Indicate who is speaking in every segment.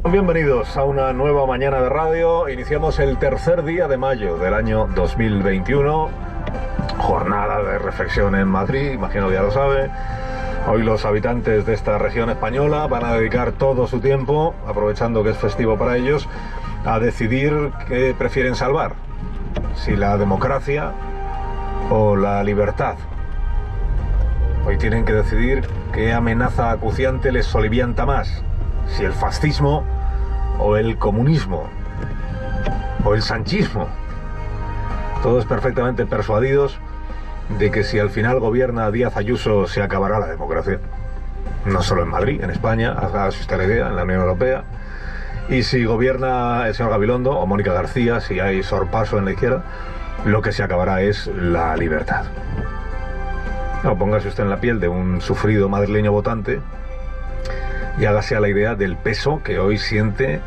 Speaker 1: Bienvenidos a una nueva mañana de radio. Iniciamos el tercer día de mayo del año 2021. Jornada de reflexión en Madrid, imagino que ya lo sabe. Hoy los habitantes de esta región española van a dedicar todo su tiempo, aprovechando que es festivo para ellos, a decidir qué prefieren salvar, si la democracia o la libertad. Hoy tienen que decidir qué amenaza acuciante les solivianta más, si el fascismo o el comunismo o el sanchismo. Todos perfectamente persuadidos de que si al final gobierna Díaz Ayuso se acabará la democracia. No solo en Madrid, en España, hágase usted la idea, en la Unión Europea. Y si gobierna el señor Gabilondo o Mónica García, si hay sorpaso en la izquierda, lo que se acabará es la libertad. No, póngase usted en la piel de un sufrido madrileño votante y hágase a la idea del peso que hoy siente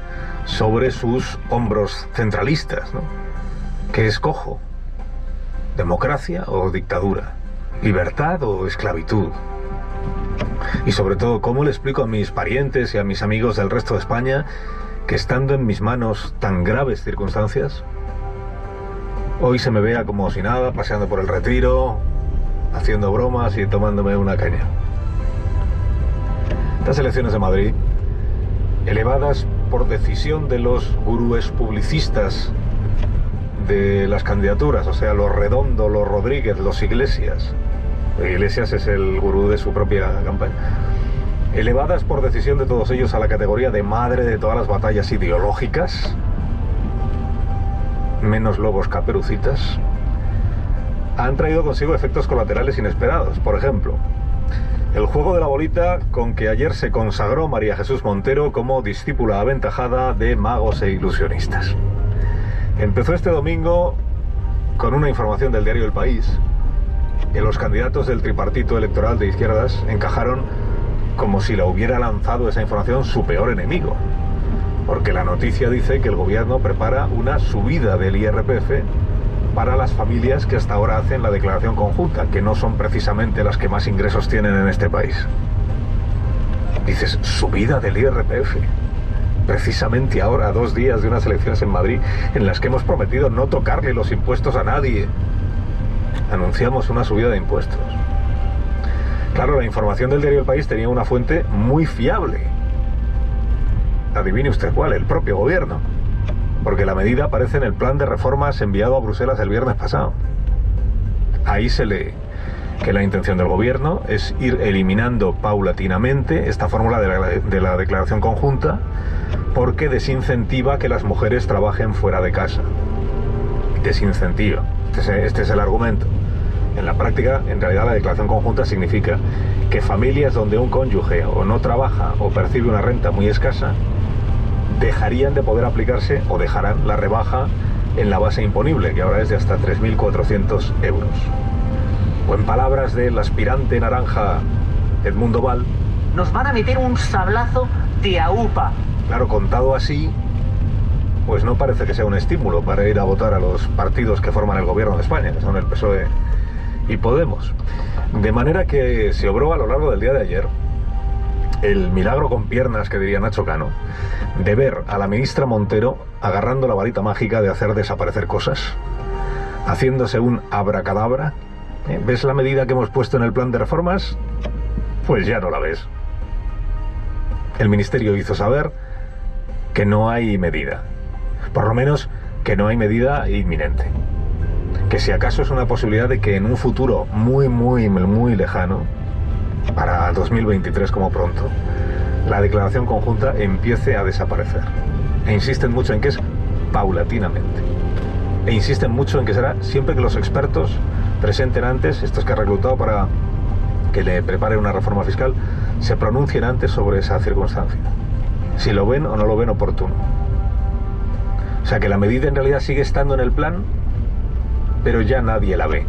Speaker 1: sobre sus hombros centralistas, ¿no? ¿Qué escojo? ¿Democracia o dictadura? ¿Libertad o esclavitud? Y sobre todo, ¿cómo le explico a mis parientes y a mis amigos del resto de España que estando en mis manos tan graves circunstancias, hoy se me vea como si nada, paseando por el Retiro, haciendo bromas y tomándome una caña? Estas elecciones de Madrid, elevadas por decisión de los gurúes publicistas de las candidaturas, o sea, los Redondo, los Rodríguez, los Iglesias. Iglesias es el gurú de su propia campaña. Elevadas por decisión de todos ellos a la categoría de madre de todas las batallas ideológicas, menos lobos caperucitas, han traído consigo efectos colaterales inesperados. Por ejemplo, el juego de la bolita con que ayer se consagró María Jesús Montero como discípula aventajada de magos e ilusionistas. Empezó este domingo con una información del diario El País, que los candidatos del tripartito electoral de izquierdas encajaron como si la hubiera lanzado esa información su peor enemigo, porque la noticia dice que el gobierno prepara una subida del IRPF para las familias que hasta ahora hacen la declaración conjunta, que no son precisamente las que más ingresos tienen en este país. Dices, subida del IRPF, precisamente ahora, a 2 días de unas elecciones en Madrid, en las que hemos prometido no tocarle los impuestos a nadie. Anunciamos una subida de impuestos. Claro, la información del diario El País tenía una fuente muy fiable. Adivine usted cuál, el propio gobierno, porque la medida aparece en el plan de reformas enviado a Bruselas el viernes pasado. Ahí se lee que la intención del gobierno es ir eliminando paulatinamente esta fórmula de la declaración conjunta, porque desincentiva que las mujeres trabajen fuera de casa. Desincentiva. Este es el argumento. En la práctica, en realidad, la declaración conjunta significa que familias donde un cónyuge o no trabaja o percibe una renta muy escasa dejarían de poder aplicarse o dejarán la rebaja en la base imponible, que ahora es de hasta 3.400 euros. O en palabras del aspirante naranja Edmundo Val,
Speaker 2: nos van a meter un sablazo de aupa.
Speaker 1: Claro, contado así, pues no parece que sea un estímulo para ir a votar a los partidos que forman el gobierno de España, que son el PSOE y Podemos. De manera que se obró a lo largo del día de ayer el milagro con piernas, que diría Nacho Cano, de ver a la ministra Montero agarrando la varita mágica de hacer desaparecer cosas, haciéndose un abracadabra. ¿Ves la medida que hemos puesto en el plan de reformas? Pues ya no la ves. El ministerio hizo saber que no hay medida, por lo menos que no hay medida inminente, que si acaso es una posibilidad de que en un futuro muy lejano, para 2023 como pronto, la declaración conjunta empiece a desaparecer. E insisten mucho en que es paulatinamente. E insisten mucho en que será siempre que los expertos presenten antes, estos que ha reclutado para que le prepare una reforma fiscal, se pronuncien antes sobre esa circunstancia, si lo ven o no lo ven oportuno. O sea que la medida en realidad sigue estando en el plan, pero ya nadie la ve.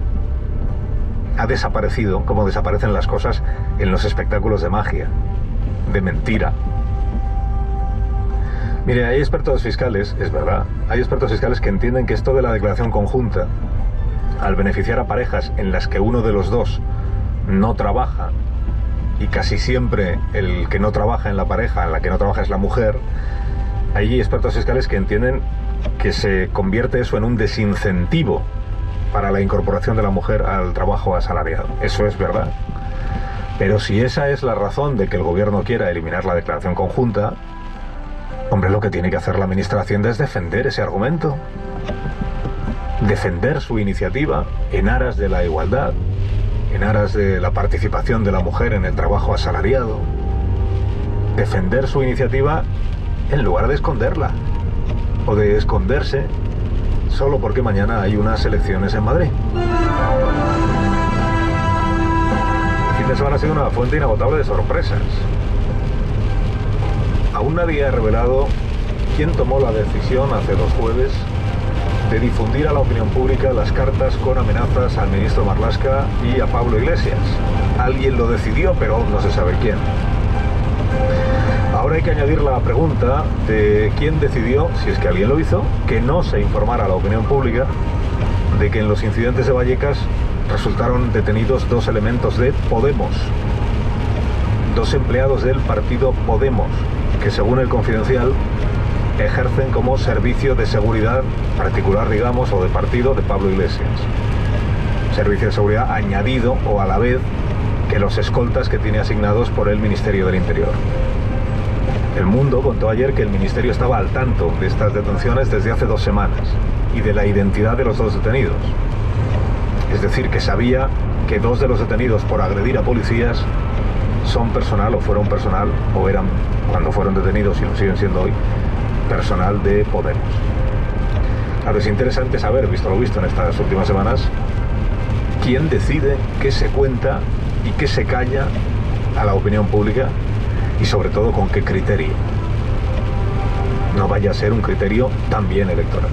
Speaker 1: Ha desaparecido, como desaparecen las cosas en los espectáculos de magia, de mentira. Mire, hay expertos fiscales, es verdad, hay expertos fiscales que entienden que esto de la declaración conjunta, al beneficiar a parejas en las que uno de los dos no trabaja y casi siempre el que no trabaja en la pareja, en la que no trabaja es la mujer, hay expertos fiscales que entienden que se convierte eso en un desincentivo para la incorporación de la mujer al trabajo asalariado. Eso es verdad. Pero si esa es la razón de que el gobierno quiera eliminar la declaración conjunta, hombre, lo que tiene que hacer la ministra de Hacienda es defender ese argumento. Defender su iniciativa en aras de la igualdad, en aras de la participación de la mujer en el trabajo asalariado. Defender su iniciativa en lugar de esconderla o de esconderse solo porque mañana hay unas elecciones en Madrid. El fin de semana ha sido una fuente inagotable de sorpresas. Aún nadie ha revelado quién tomó la decisión hace 2 jueves de difundir a la opinión pública las cartas con amenazas al ministro Marlaska y a Pablo Iglesias. Alguien lo decidió, pero aún no se sabe quién. Ahora hay que añadir la pregunta de quién decidió, si es que alguien lo hizo, que no se informara a la opinión pública de que en los incidentes de Vallecas resultaron detenidos 2 elementos de Podemos, 2 empleados del partido Podemos, que según el Confidencial ejercen como servicio de seguridad particular, digamos, o de partido de Pablo Iglesias. Servicio de seguridad añadido o a la vez que los escoltas que tiene asignados por el Ministerio del Interior. El Mundo contó ayer que el Ministerio estaba al tanto de estas detenciones desde hace 2 semanas y de la identidad de los 2 detenidos. Es decir, que sabía que 2 de los detenidos por agredir a policías son personal o fueron personal o eran, cuando fueron detenidos y lo siguen siendo hoy, personal de Podemos. Ahora es interesante saber, visto lo visto en estas últimas semanas, quién decide qué se cuenta y qué se calla a la opinión pública y sobre todo con qué criterio. No vaya a ser un criterio también electoral.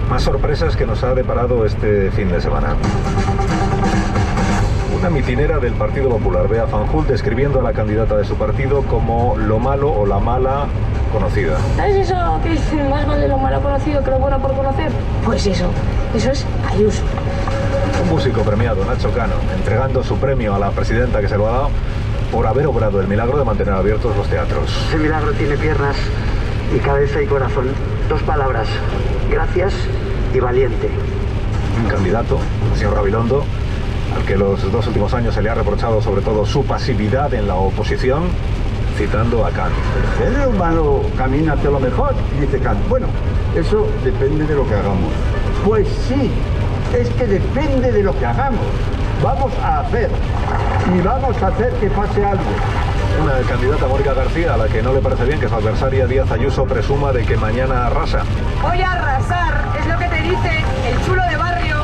Speaker 1: Más sorpresas que nos ha deparado este fin de semana. Una mitinera del Partido Popular, Bea Fanjul, describiendo a la candidata de su partido como lo malo o la mala conocida.
Speaker 3: ¿Sabes eso que es más vale lo malo conocido que lo bueno por conocer? Pues eso es Ayuso.
Speaker 1: Un músico premiado, Nacho Cano, entregando su premio a la presidenta que se lo ha dado por haber obrado el milagro de mantener abiertos los teatros.
Speaker 4: Ese milagro tiene piernas y cabeza y corazón. 2 palabras: gracias y valiente.
Speaker 1: Un candidato, el señor Gabilondo, al que los 2 últimos años se le ha reprochado sobre todo su pasividad en la oposición, citando a Kant.
Speaker 5: El ser humano camina hacia lo mejor, dice Kant. Bueno, eso depende de lo que hagamos. Pues sí, es que depende de lo que hagamos. Vamos a hacer, y vamos a hacer que pase algo.
Speaker 1: Una candidata, Mónica García, a la que no le parece bien que su adversaria Díaz Ayuso presuma de que mañana arrasa.
Speaker 6: Voy a arrasar, es lo que te dice el chulo de barrio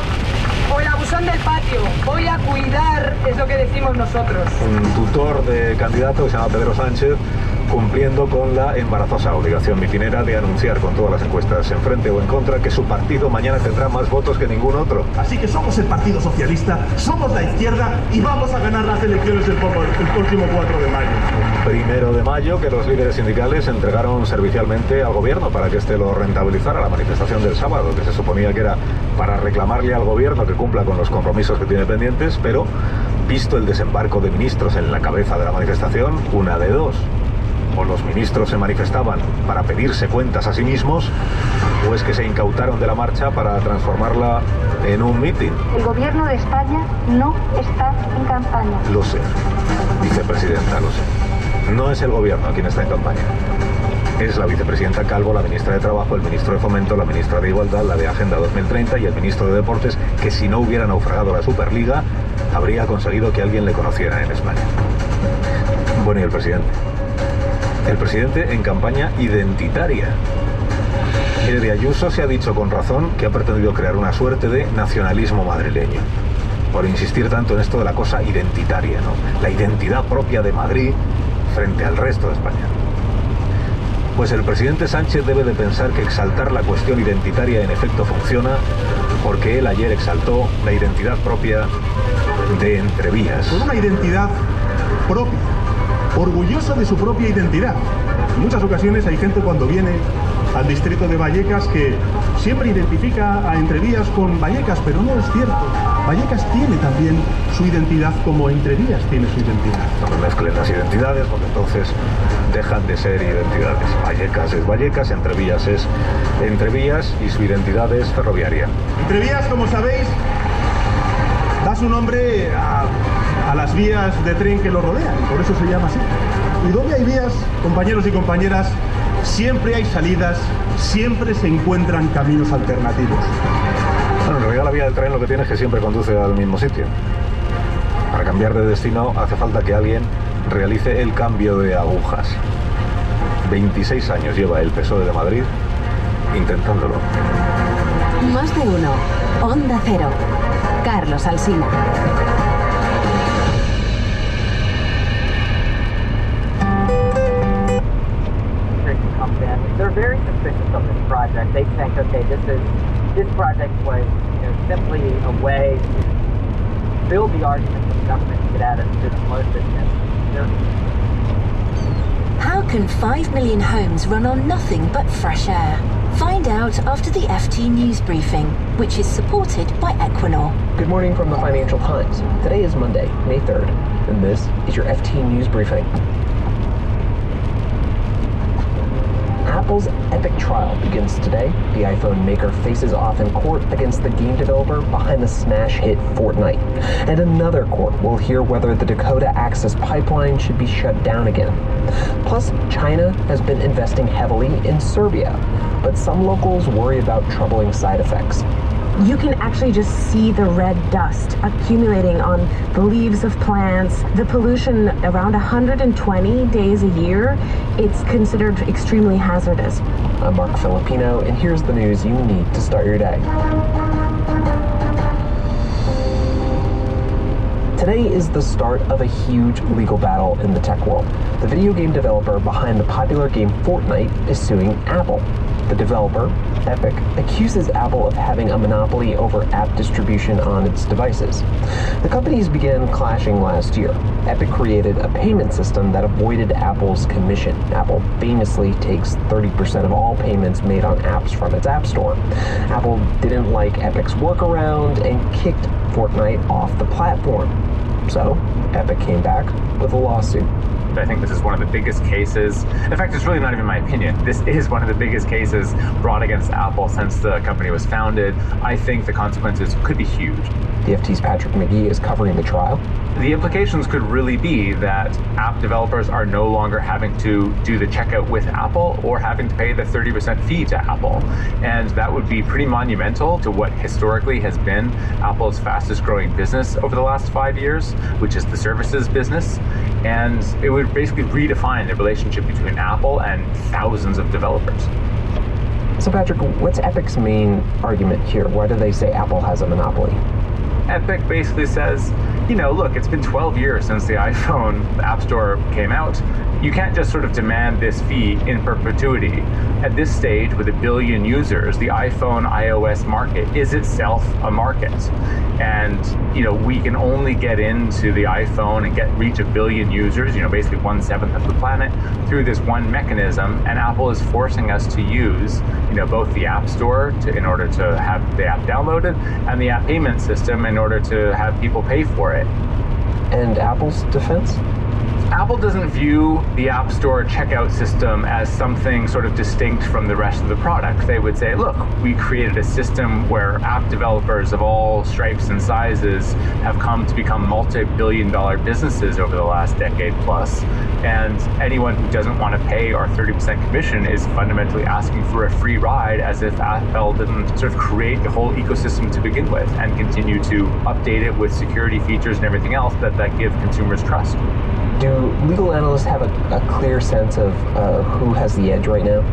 Speaker 6: o el abusón del patio. Voy a cuidar, es lo que decimos nosotros.
Speaker 1: Un tutor de candidato que se llama Pedro Sánchez, cumpliendo con la embarazosa obligación mitinera de anunciar con todas las encuestas en frente o en contra que su partido mañana tendrá más votos que ningún otro.
Speaker 7: Así que somos el Partido Socialista, somos la izquierda y vamos a ganar las elecciones el próximo 4 de mayo.
Speaker 1: 1 de mayo, que los líderes sindicales entregaron servicialmente al gobierno para que éste lo rentabilizara. La manifestación del sábado, que se suponía que era para reclamarle al gobierno que cumpla con los compromisos que tiene pendientes, pero visto el desembarco de ministros en la cabeza de la manifestación, una de dos: o los ministros se manifestaban para pedirse cuentas a sí mismos, o es que se incautaron de la marcha para transformarla en un mitin.
Speaker 3: El gobierno de España no está en campaña.
Speaker 1: Lo sé, vicepresidenta, lo sé. No es el gobierno quien está en campaña. Es la vicepresidenta Calvo, la ministra de Trabajo, el ministro de Fomento, la ministra de Igualdad, la de Agenda 2030 y el ministro de Deportes, que si no hubiera naufragado la Superliga, habría conseguido que alguien le conociera en España. Bueno, ¿y el presidente? El presidente en campaña identitaria. Mire, de Ayuso se ha dicho con razón que ha pretendido crear una suerte de nacionalismo madrileño, por insistir tanto en esto de la cosa identitaria, ¿no? La identidad propia de Madrid frente al resto de España. Pues el presidente Sánchez debe de pensar que exaltar la cuestión identitaria en efecto funciona, porque él ayer exaltó la identidad propia de Entrevías.
Speaker 7: Con una identidad propia, orgullosa de su propia identidad. En muchas ocasiones hay gente cuando viene al distrito de Vallecas que siempre identifica a Entrevías con Vallecas, pero no es cierto. Vallecas tiene también su identidad como Entrevías tiene su identidad.
Speaker 1: No me mezclen las identidades, porque entonces dejan de ser identidades. Vallecas es Vallecas, Entrevías es Entrevías y su identidad es ferroviaria.
Speaker 7: Entrevías, como sabéis, da su nombre a las vías de tren que lo rodean, por eso se llama así. Y donde hay vías, compañeros y compañeras, siempre hay salidas, siempre se encuentran caminos alternativos.
Speaker 1: Bueno, en realidad la vía del tren lo que tiene es que siempre conduce al mismo sitio. Para cambiar de destino hace falta que alguien realice el cambio de agujas. 26 años lleva el PSOE de Madrid intentándolo.
Speaker 8: Más de uno. Onda Cero. Carlos Alsina.
Speaker 9: They're very suspicious of this project. They think, okay, this project was simply a way to build the argument for the government to get out of student loan business.
Speaker 8: How can 5 million homes run on nothing but fresh air? Find out after the FT News Briefing, which is supported by Equinor.
Speaker 10: Good morning from the Financial Times. Today is Monday, May 3rd, and this is your FT News Briefing. Apple's Epic trial begins today. The iPhone maker faces off in court against the game developer behind the smash hit Fortnite. And another court will hear whether the Dakota Access Pipeline should be shut down again. Plus, China has been investing heavily in Serbia, but some locals worry about troubling side effects.
Speaker 3: You can actually just see the red dust accumulating on the leaves of plants. The pollution around 120 days a year, it's considered extremely hazardous.
Speaker 10: I'm Mark Filipino, and here's the news you need to start your day. Today is the start of a huge legal battle in the tech world. The video game developer behind the popular game Fortnite is suing Apple. The developer, Epic, accuses Apple of having a monopoly over app distribution on its devices. The companies began clashing last year. Epic created a payment system that avoided Apple's commission. Apple famously takes 30% of all payments made on apps from its App Store. Apple didn't like Epic's workaround and kicked Fortnite off the platform. So, Epic came back with a lawsuit.
Speaker 11: I think this is one of the biggest cases. In fact, it's really not even my opinion. This is one of the biggest cases brought against Apple since the company was founded. I think the consequences could be huge.
Speaker 10: The FT's Patrick McGee is covering the trial.
Speaker 11: The implications could really be that app developers are no longer having to do the checkout with Apple or having to pay the 30% fee to Apple. And that would be pretty monumental to what historically has been Apple's fastest growing business over the last 5 years, which is the services business. And it would basically redefine the relationship between Apple and thousands of developers.
Speaker 10: So Patrick, what's Epic's main argument here? Why do they say Apple has a monopoly?
Speaker 11: Epic basically says, look, it's been 12 years since the iPhone App Store came out. You can't just sort of demand this fee in perpetuity. At this stage, with 1 billion users, the iPhone iOS market is itself a market. And, we can only get into the iPhone and reach 1 billion users, basically 1/7 of the planet, through this one mechanism. And Apple is forcing us to use, both the App Store in order to have the app downloaded and the app payment system in order to have people pay for it.
Speaker 10: And Apple's defense?
Speaker 11: Apple doesn't view the App Store checkout system as something sort of distinct from the rest of the product. They would say, look, we created a system where app developers of all stripes and sizes have come to become multi-billion-dollar businesses over the last decade plus. And anyone who doesn't want to pay our 30% commission is fundamentally asking for a free ride, as if Apple didn't sort of create the whole ecosystem to begin with and continue to update it with security features and everything else that give consumers trust.
Speaker 10: Do legal analysts have a clear sense of who has the edge right now?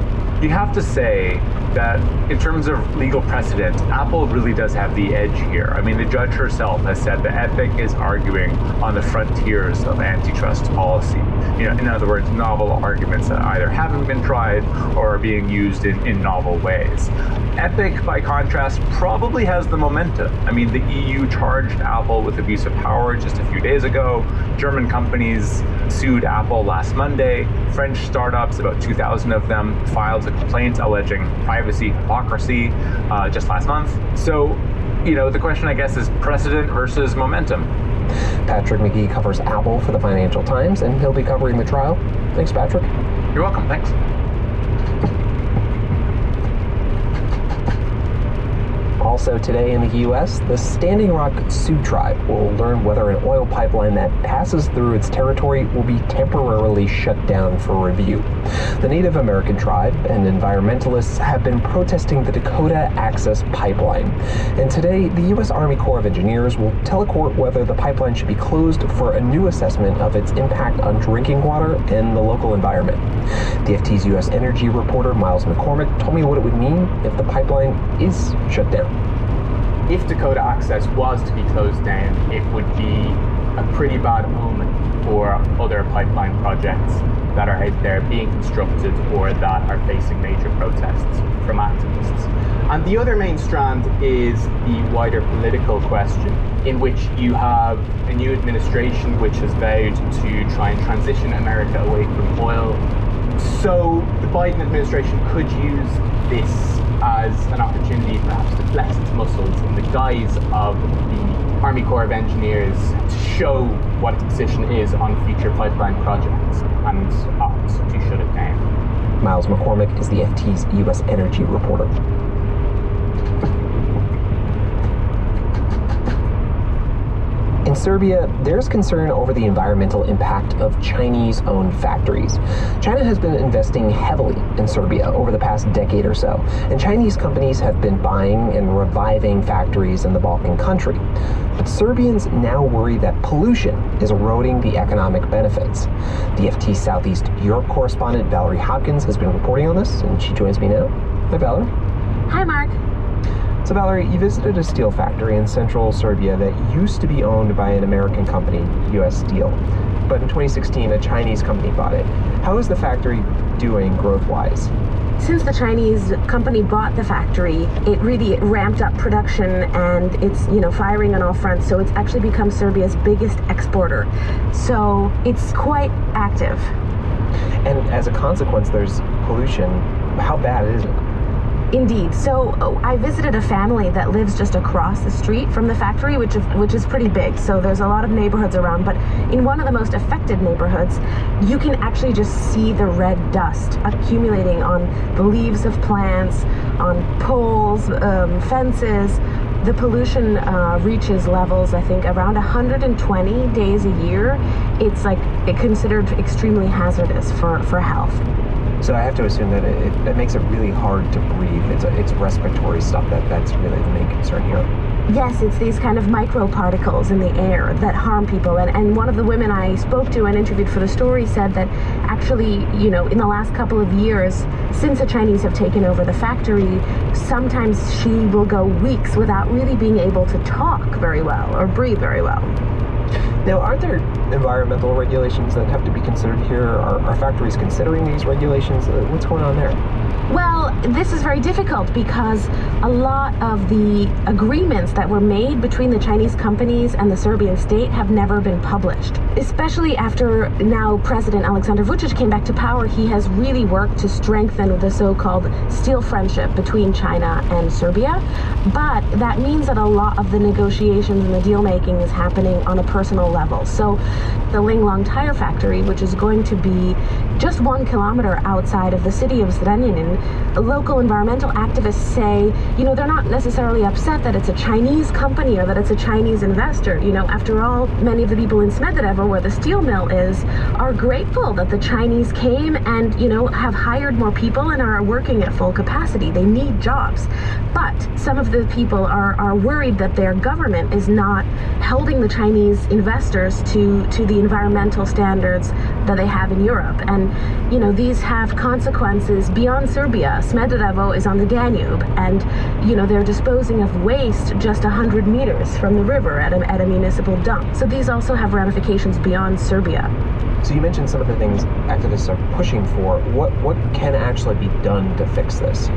Speaker 11: You have to say that in terms of legal precedent, Apple really does have the edge here. I mean, the judge herself has said that Epic is arguing on the frontiers of antitrust policy. In other words, novel arguments that either haven't been tried or are being used in novel ways. Epic, by contrast, probably has the momentum. I mean, the EU charged Apple with abuse of power just a few days ago. German companies sued Apple last Monday. French startups, about 2,000 of them, filed a complaint alleging privacy hypocrisy just last month. So the question, I guess, is precedent versus momentum.
Speaker 10: Patrick McGee covers Apple for the Financial Times, and he'll be covering the trial. Thanks, Patrick.
Speaker 11: You're welcome. Thanks.
Speaker 10: Also today in the U.S., the Standing Rock Sioux Tribe will learn whether an oil pipeline that passes through its territory will be temporarily shut down for review. The Native American tribe and environmentalists have been protesting the Dakota Access Pipeline. And today, the U.S. Army Corps of Engineers will tell a court whether the pipeline should be closed for a new assessment of its impact on drinking water and the local environment. The FT's U.S. energy reporter, Miles McCormick, told me what it would mean if the pipeline is shut down.
Speaker 12: If Dakota Access was to be closed down, it would be a pretty bad omen for other pipeline projects that are out there being constructed or that are facing major protests from activists. And the other main strand is the wider political question, in which you have a new administration which has vowed to try and transition America away from oil. So the Biden administration could use this as an opportunity perhaps to flex its muscles in the guise of the Army Corps of Engineers to show what its position is on future pipeline projects and opt to shut it down.
Speaker 10: Miles McCormick is the FT's U.S. energy reporter. In Serbia, there's concern over the environmental impact of Chinese-owned factories. China has been investing heavily in Serbia over the past decade or so, and Chinese companies have been buying and reviving factories in the Balkan country. But Serbians now worry that pollution is eroding the economic benefits. The FT Southeast Europe correspondent Valerie Hopkins has been reporting on this, and she joins me now. Hi, Valerie.
Speaker 3: Hi, Mark.
Speaker 10: So Valerie, you visited a steel factory in central Serbia that used to be owned by an American company, U.S. Steel. But in 2016, a Chinese company bought it. How is the factory doing growth-wise?
Speaker 3: Since the Chinese company bought the factory, it really ramped up production and it's, firing on all fronts. So it's actually become Serbia's biggest exporter. So it's quite active.
Speaker 10: And as a consequence, there's pollution. How bad is it?
Speaker 3: Indeed. So I visited a family that lives just across the street from the factory, which is pretty big. So there's a lot of neighborhoods around. But in one of the most affected neighborhoods, you can actually just see the red dust accumulating on the leaves of plants, on poles, fences. The pollution reaches levels, I think, around 120 days a year. It's considered extremely hazardous for health.
Speaker 10: So I have to assume that it makes it really hard to breathe. It's respiratory stuff that's really the main concern here.
Speaker 3: Yes, it's these kind of microparticles in the air that harm people. And one of the women I spoke to and interviewed for the story said that actually, in the last couple of years, since the Chinese have taken over the factory, sometimes she will go weeks without really being able to talk very well or breathe very well.
Speaker 10: Now, aren't there environmental regulations that have to be considered here? Are factories considering these regulations? What's going on there?
Speaker 3: Well, this is very difficult because a lot of the agreements that were made between the Chinese companies and the Serbian state have never been published. Especially after now President Aleksandar Vučić came back to power, he has really worked to strengthen the so-called steel friendship between China and Serbia. But that means that a lot of the negotiations and the deal-making is happening on a personal level. So the Linglong tire factory, which is going to be just 1 kilometer outside of the city of Zrenjanin, local environmental activists say, they're not necessarily upset that it's a Chinese company or that it's a Chinese investor. After all, many of the people in Smederevo, where the steel mill is, are grateful that the Chinese came and, have hired more people and are working at full capacity. They need jobs. But some of the people are worried that their government is not holding the Chinese investors to the environmental standards that they have in Europe. And, these have consequences beyond Serbia. Smederevo is on the Danube, and, they're disposing of waste just 100 meters from the river at a municipal dump. So these also have ramifications beyond Serbia.
Speaker 10: So you mentioned some of the things activists are pushing for. What can actually be done to fix this?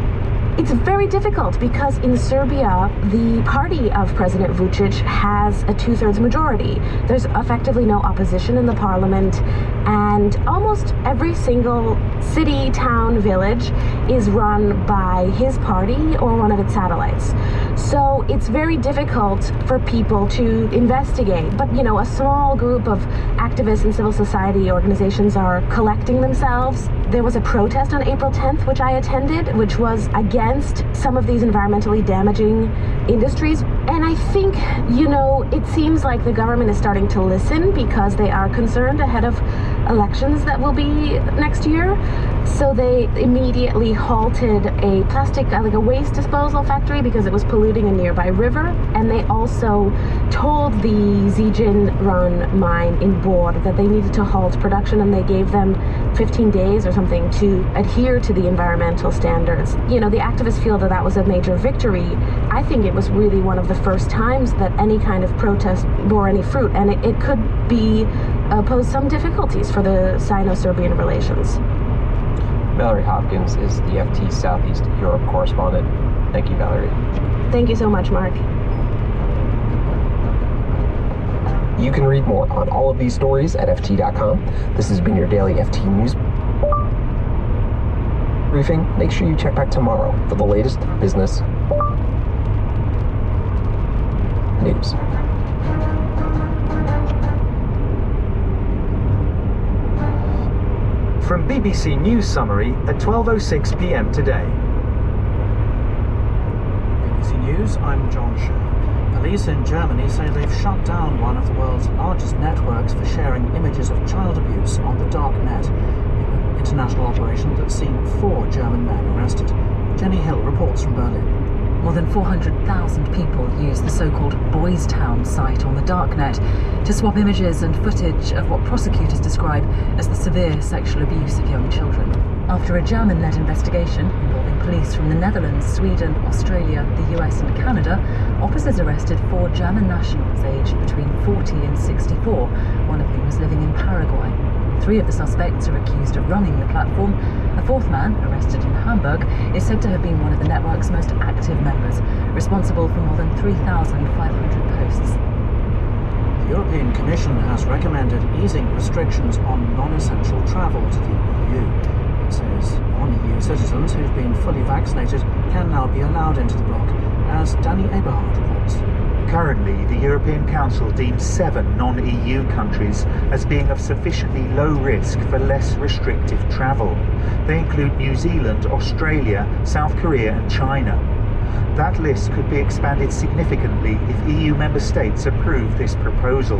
Speaker 3: It's very difficult because in Serbia, the party of President Vučić has a 2/3 majority. There's effectively no opposition in the parliament, and almost every single city, town, village is run by his party or one of its satellites. So it's very difficult for people to investigate. But, you know, a small group of activists and civil society organizations are collecting themselves. There was a protest on April 10th, which I attended, which was against some of these environmentally damaging industries. And I think, you know, it seems like the government is starting to listen because they are concerned ahead of elections that will be next year. So they immediately halted a plastic, like a waste disposal factory because it was polluting a nearby river. And they also told the Zijin Run mine in Bor that they needed to halt production, and they gave them 15 days or something to adhere to the environmental standards. You know, the activists feel that that was a major victory. I think it was really one of the first times that any kind of protest bore any fruit, and it could be pose some difficulties for the Sino-Serbian relations.
Speaker 10: Valerie Hopkins is the FT Southeast Europe correspondent. Thank you, Valerie.
Speaker 3: Thank you so much, Mark.
Speaker 10: You can read more on all of these stories at FT.com. This has been your daily FT News briefing. Make sure you check back tomorrow for the latest business news.
Speaker 13: From BBC News Summary at 12:06 p.m. today.
Speaker 14: BBC News, I'm John Sher. Police in Germany say they've shut down one of the world's largest networks for sharing images of child abuse on the dark net. In an international operation that's seen 4 German men arrested. Jenny Hill reports from Berlin.
Speaker 15: More than 400,000 people use the so-called Boys Town site on the darknet to swap images and footage of what prosecutors describe as the severe sexual abuse of young children. After a German-led investigation involving police from the Netherlands, Sweden, Australia, the US and Canada, officers arrested 4 German nationals aged between 40 and 64, one of whom was living in Paraguay. 3 of the suspects are accused of running the platform. A 4th man, arrested in Hamburg, is said to have been one of the network's most active members, responsible for more than 3,500 posts.
Speaker 14: The European Commission has recommended easing restrictions on non-essential travel to the EU. It says non-EU citizens who've been fully vaccinated can now be allowed into the bloc, as Danny Eberhard reports.
Speaker 16: Currently, the European Council deems 7 non-EU countries as being of sufficiently low risk for less restrictive travel. They include New Zealand, Australia, South Korea and China. That list could be expanded significantly if EU member states approve this proposal.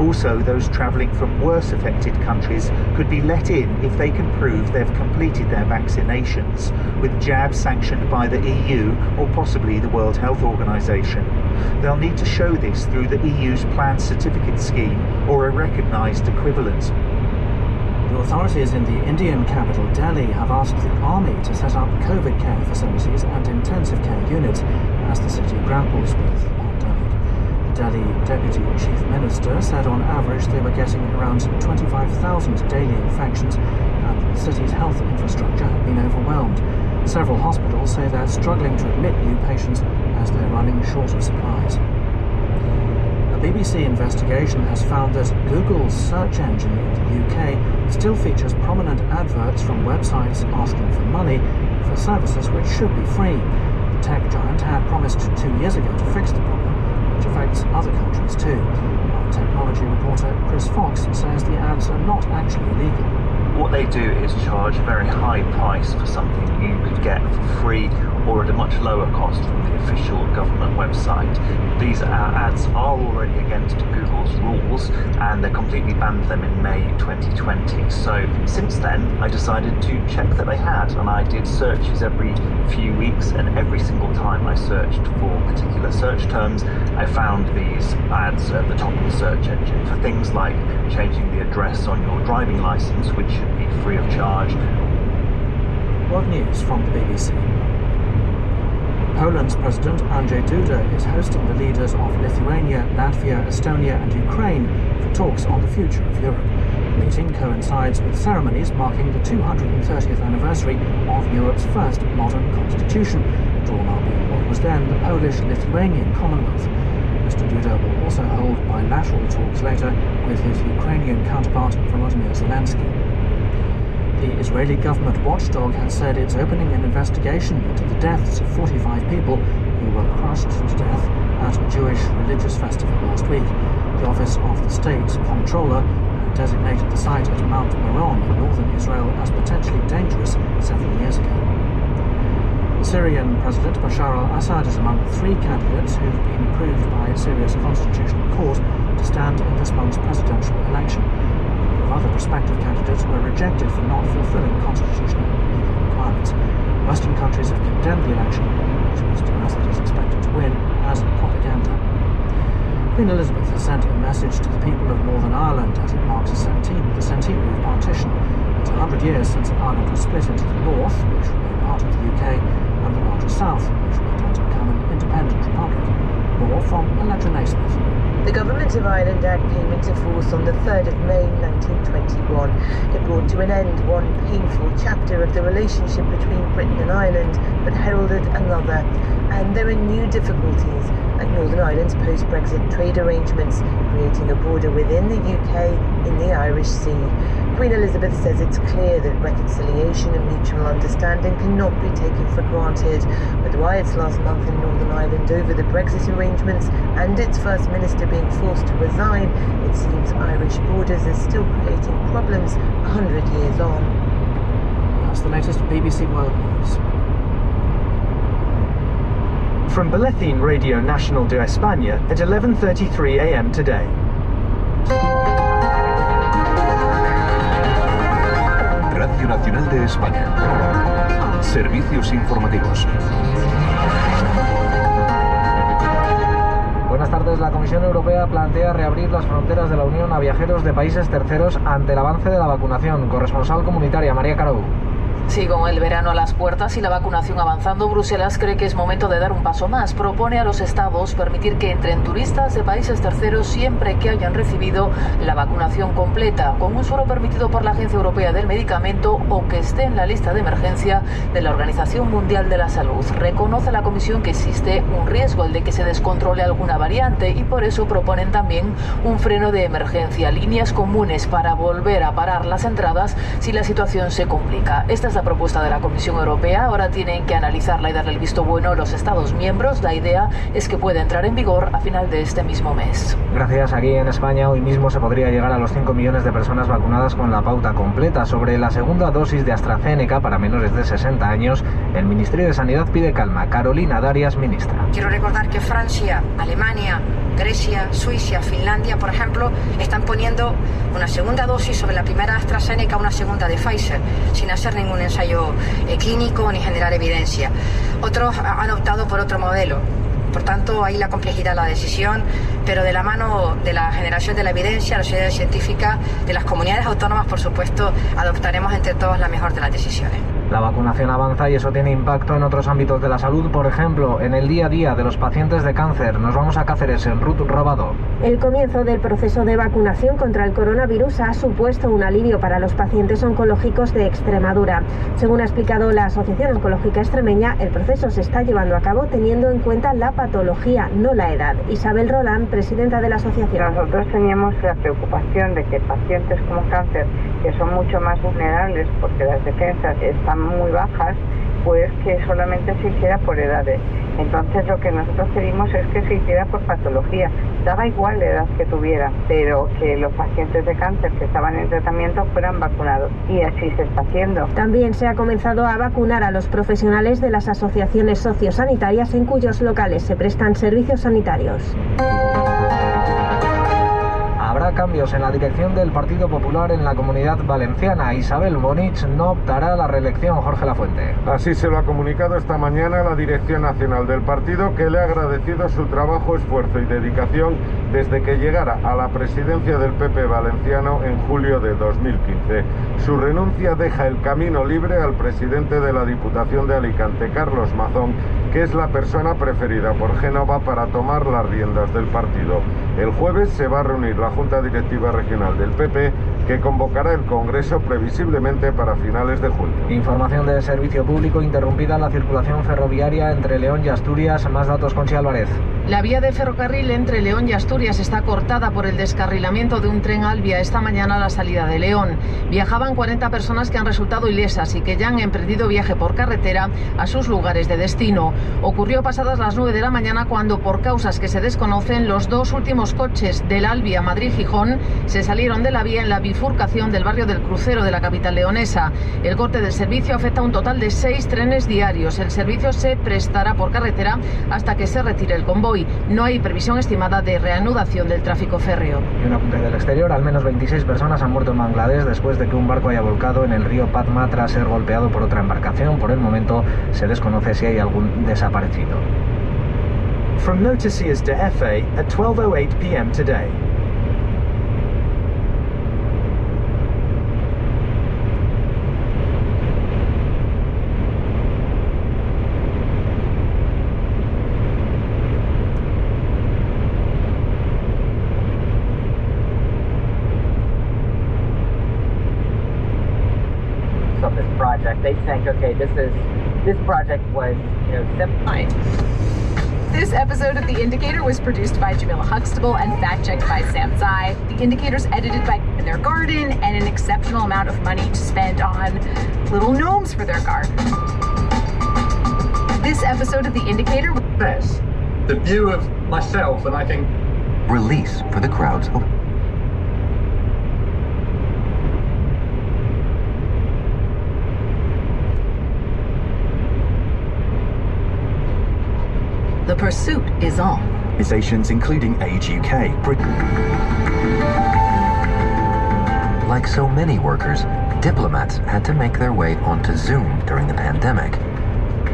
Speaker 16: Also, those travelling from worse affected countries could be let in if they can prove they've completed their vaccinations, with jabs sanctioned by the EU or possibly the World Health Organization. They'll need to show this through the EU's planned certificate scheme or a recognised equivalent.
Speaker 14: The authorities in the Indian capital Delhi have asked the army to set up COVID care facilities and intensive care units as the city grapples with the pandemic. The Delhi Deputy Chief Minister said on average they were getting around 25,000 daily infections and the city's health infrastructure had been overwhelmed. Several hospitals say they're struggling to admit new patients as they're running short of supplies. A BBC investigation has found that Google's search engine in the UK still features prominent adverts from websites asking for money for services which should be free. The tech giant had promised 2 years ago to fix the problem, which affects other countries too. Our technology reporter Chris Fox says the ads are not actually illegal.
Speaker 17: What they do is charge a very high price for something you could get for free or at a much lower cost from the official government website. These ads are already against Google's rules and they completely banned them in May 2020. So since then I decided to check that they had, and I did searches every few weeks, and every single time I searched for particular search terms I found these ads at the top of the search engine for things like changing the address on your driving license, which should be free of charge.
Speaker 14: World News from the BBC. Poland's President Andrzej Duda is hosting the leaders of Lithuania, Latvia, Estonia and Ukraine for talks on the future of Europe. The meeting coincides with ceremonies marking the 230th anniversary of Europe's first modern constitution, drawn up in what was then the Polish-Lithuanian Commonwealth. Mr. Duda will also hold bilateral talks later with his Ukrainian counterpart Volodymyr Zelensky. The Israeli government watchdog has said it's opening an investigation into the deaths of 45 people who who were crushed to death at a Jewish religious festival last week. The Office of the State Comptroller designated the site at Mount Meron in northern Israel as potentially dangerous several years ago. The Syrian President Bashar al-Assad is among 3 candidates who've been approved by Syria's constitutional court to stand in this month's presidential election. Other prospective candidates were rejected for not fulfilling constitutional legal requirements. Western countries have condemned the election, which Mr. Assad is expected to win, as propaganda. Queen Elizabeth has sent a message to the people of Northern Ireland as it marks the centenary of partition. It's 100 years since Ireland was split into the north, which remained part of the UK, and the larger south, which went on to become an independent republic. More from Allegra Naismith.
Speaker 18: The Government of Ireland Act came into force on the 3rd of May 1921. It brought to an end one painful chapter of the relationship between Britain and Ireland, but heralded another. And there are new difficulties, like Northern Ireland's post-Brexit trade arrangements, creating a border within the UK in the Irish Sea. Queen Elizabeth says it's clear that reconciliation and mutual understanding cannot be taken for granted. With riots last month in Northern Ireland over the Brexit arrangements and its First Minister being forced to resign, it seems Irish borders are still creating problems 100 years on.
Speaker 14: That's the latest BBC World News.
Speaker 13: From Boletín Radio Nacional de España at 11:33 a.m. today.
Speaker 19: Radio Nacional de España. Servicios informativos.
Speaker 20: Buenas tardes. La Comisión Europea plantea reabrir las fronteras de la Unión a viajeros de países terceros ante el avance de la vacunación. Corresponsal comunitaria, María Carou.
Speaker 21: Sí, con el verano a las puertas y la vacunación avanzando, Bruselas cree que es momento de dar un paso más. Propone a los estados permitir que entren turistas de países terceros siempre que hayan recibido la vacunación completa, con un suero permitido por la Agencia Europea del Medicamento o que esté en la lista de emergencia de la Organización Mundial de la Salud. Reconoce la Comisión que existe un riesgo, el de que se descontrole alguna variante, y por eso proponen también un freno de emergencia, líneas comunes para volver a parar las entradas si la situación se complica. Esta es la propuesta de la Comisión Europea. Ahora tienen que analizarla y darle el visto bueno los Estados miembros. La idea es que pueda entrar en vigor a final de este mismo mes.
Speaker 20: Gracias. Aquí en España hoy mismo se podría llegar a los 5 millones de personas vacunadas con la pauta completa. Sobre la segunda dosis de AstraZeneca para menores de 60 años, el Ministerio de Sanidad pide calma. Carolina Darias, ministra.
Speaker 22: Quiero recordar que Francia, Alemania, Grecia, Suiza, Finlandia, por ejemplo, están poniendo una segunda dosis sobre la primera AstraZeneca, una segunda de Pfizer, sin hacer ningún ensayo clínico ni generar evidencia. Otros han optado por otro modelo. Por tanto, ahí la complejidad de la decisión, pero de la mano de la generación de la evidencia, la sociedad científica, de las comunidades autónomas, por supuesto, adoptaremos entre todos la mejor de las decisiones.
Speaker 20: La vacunación avanza y eso tiene impacto en otros ámbitos de la salud, por ejemplo, en el día a día de los pacientes de cáncer. Nos vamos a Cáceres, en Ruth Robado.
Speaker 23: El comienzo del proceso de vacunación contra el coronavirus ha supuesto un alivio para los pacientes oncológicos de Extremadura. Según ha explicado la Asociación Oncológica Extremeña, el proceso se está llevando a cabo teniendo en cuenta la patología, no la edad. Isabel Roland, presidenta de la asociación.
Speaker 24: Nosotros teníamos la preocupación de que pacientes con cáncer, que son mucho más vulnerables porque las defensas están muy bajas, pues que solamente se hiciera por edades. Entonces lo que nosotros pedimos es que se hiciera por patología. Daba igual la edad que tuviera, pero que los pacientes de cáncer que estaban en tratamiento fueran vacunados. Y así se está haciendo.
Speaker 23: También se ha comenzado a vacunar a los profesionales de las asociaciones sociosanitarias en cuyos locales se prestan servicios sanitarios.
Speaker 20: Habrá cambios en la dirección del Partido Popular en la Comunidad Valenciana. Isabel Bonich no optará a la reelección. Jorge Lafuente.
Speaker 25: Así se lo ha comunicado esta mañana la dirección nacional del partido, que le ha agradecido su trabajo, esfuerzo y dedicación desde que llegara a la presidencia del PP valenciano en julio de 2015. Su renuncia deja el camino libre al presidente de la Diputación de Alicante, Carlos Mazón, que es la persona preferida por Génova para tomar las riendas del partido. El jueves se va a reunir la Junta Directiva Regional del PP que convocará el Congreso previsiblemente para finales de junio.
Speaker 20: Información del servicio público: interrumpida la circulación ferroviaria entre León y Asturias. Más datos, Conchi Álvarez.
Speaker 2: La vía de ferrocarril entre León y Asturias está cortada por el descarrilamiento de un tren Alvia esta mañana a la salida de León. Viajaban 40 personas que han resultado ilesas y que ya han emprendido viaje por carretera a sus lugares de destino. Ocurrió pasadas las 9 de la mañana cuando, por causas que se desconocen, los dos últimos coches del Alvia Madrid-Gijón se salieron de la vía en la bifurcación del barrio del Crucero de la capital leonesa. El corte del servicio afecta a un total de 6 trenes diarios. El servicio se prestará por carretera hasta que se retire el convoy. No hay previsión estimada de reanudación del tráfico férreo.
Speaker 20: Y un apunte del exterior: al menos 26 personas han muerto en Bangladesh después de que un barco haya volcado en el río Padma tras ser golpeado por otra embarcación. Por el momento se desconoce si hay algún desaparecido.
Speaker 13: From Notícias de FA at 12:08 p.m. today.
Speaker 9: Of this project, they think, okay, this project was, simple.
Speaker 4: This episode of The Indicator was produced by Jamila Huxtable and fact-checked by Sam Tsai. The Indicator's edited by in their garden and an exceptional amount of money to spend on little gnomes for their garden. This episode of The Indicator...
Speaker 5: This, the view of myself, and I think...
Speaker 6: Release for the crowds.
Speaker 15: The pursuit is on.
Speaker 6: Organisations including Age UK. Like so many workers, diplomats had to make their way onto Zoom during the pandemic.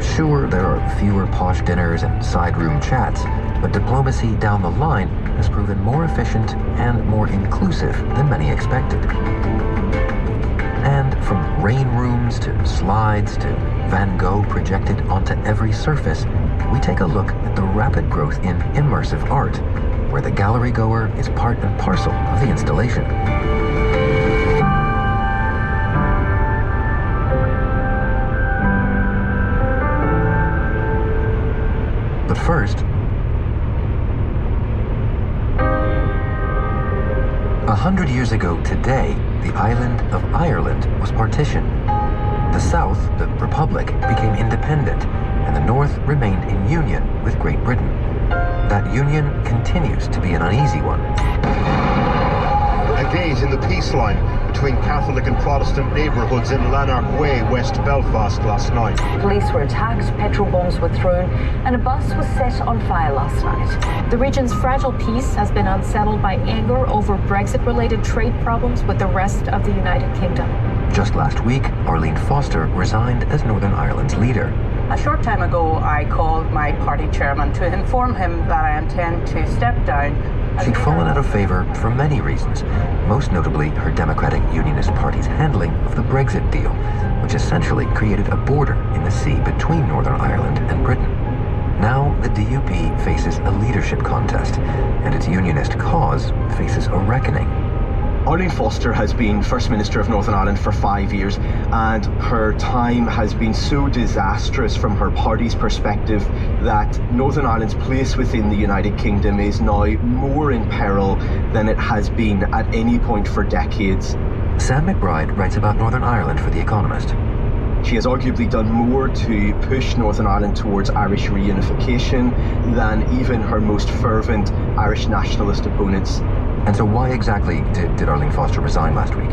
Speaker 6: Sure, there are fewer posh dinners and side room chats, but diplomacy down the line has proven more efficient and more inclusive than many expected. And from rain rooms to slides to Van Gogh projected onto every surface, we take a look at the rapid growth in immersive art, where the gallery goer is part and parcel of the installation. But first, 100 years ago today, the island of Ireland was partitioned. The South, the Republic, became independent, and the North remained in union with Great Britain. That union continues to be an uneasy one.
Speaker 7: A gate in the peace line between Catholic and Protestant neighbourhoods in Lanark Way, West Belfast last night.
Speaker 8: Police were attacked, petrol bombs were thrown, and a bus was set on fire last night.
Speaker 4: The region's fragile peace has been unsettled by anger over Brexit-related trade problems with the rest of the United Kingdom.
Speaker 6: Just last week, Arlene Foster resigned as Northern Ireland's leader.
Speaker 26: A short time ago, I called my party chairman to inform him that I intend to step down.
Speaker 6: She'd fallen out of favour for many reasons, most notably her Democratic Unionist Party's handling of the Brexit deal, which essentially created a border in the sea between Northern Ireland and Britain. Now the DUP faces a leadership contest, and its unionist cause faces a reckoning.
Speaker 27: Arlene Foster has been First Minister of Northern Ireland for 5 years, and her time has been so disastrous from her party's perspective that Northern Ireland's place within the United Kingdom is now more in peril than it has been at any point for decades.
Speaker 6: Sam McBride writes about Northern Ireland for The Economist.
Speaker 27: She has arguably done more to push Northern Ireland towards Irish reunification than even her most fervent Irish nationalist opponents.
Speaker 6: And so why exactly did Arlene Foster resign last week?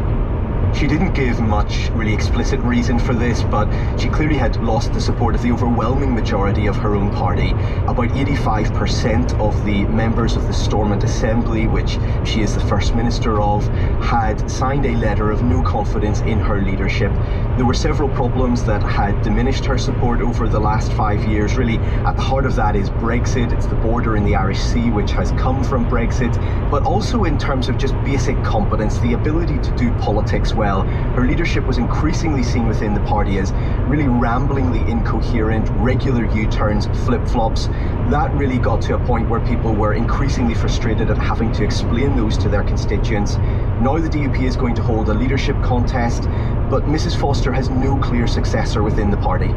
Speaker 27: She didn't give much really explicit reason for this, but she clearly had lost the support of the overwhelming majority of her own party. About 85% of the members of the Stormont Assembly, which she is the First Minister of, had signed a letter of no confidence in her leadership. There were several problems that had diminished her support over the last 5 years. Really, at the heart of that is Brexit. It's the border in the Irish Sea, which has come from Brexit, but also in terms of just basic competence, the ability to do politics well. Her leadership was increasingly seen within the party as really ramblingly incoherent, regular U-turns, flip-flops. That really got to a point where people were increasingly frustrated at having to explain those to their constituents. Now the DUP is going to hold a leadership contest, but Mrs Foster has no clear successor within the party.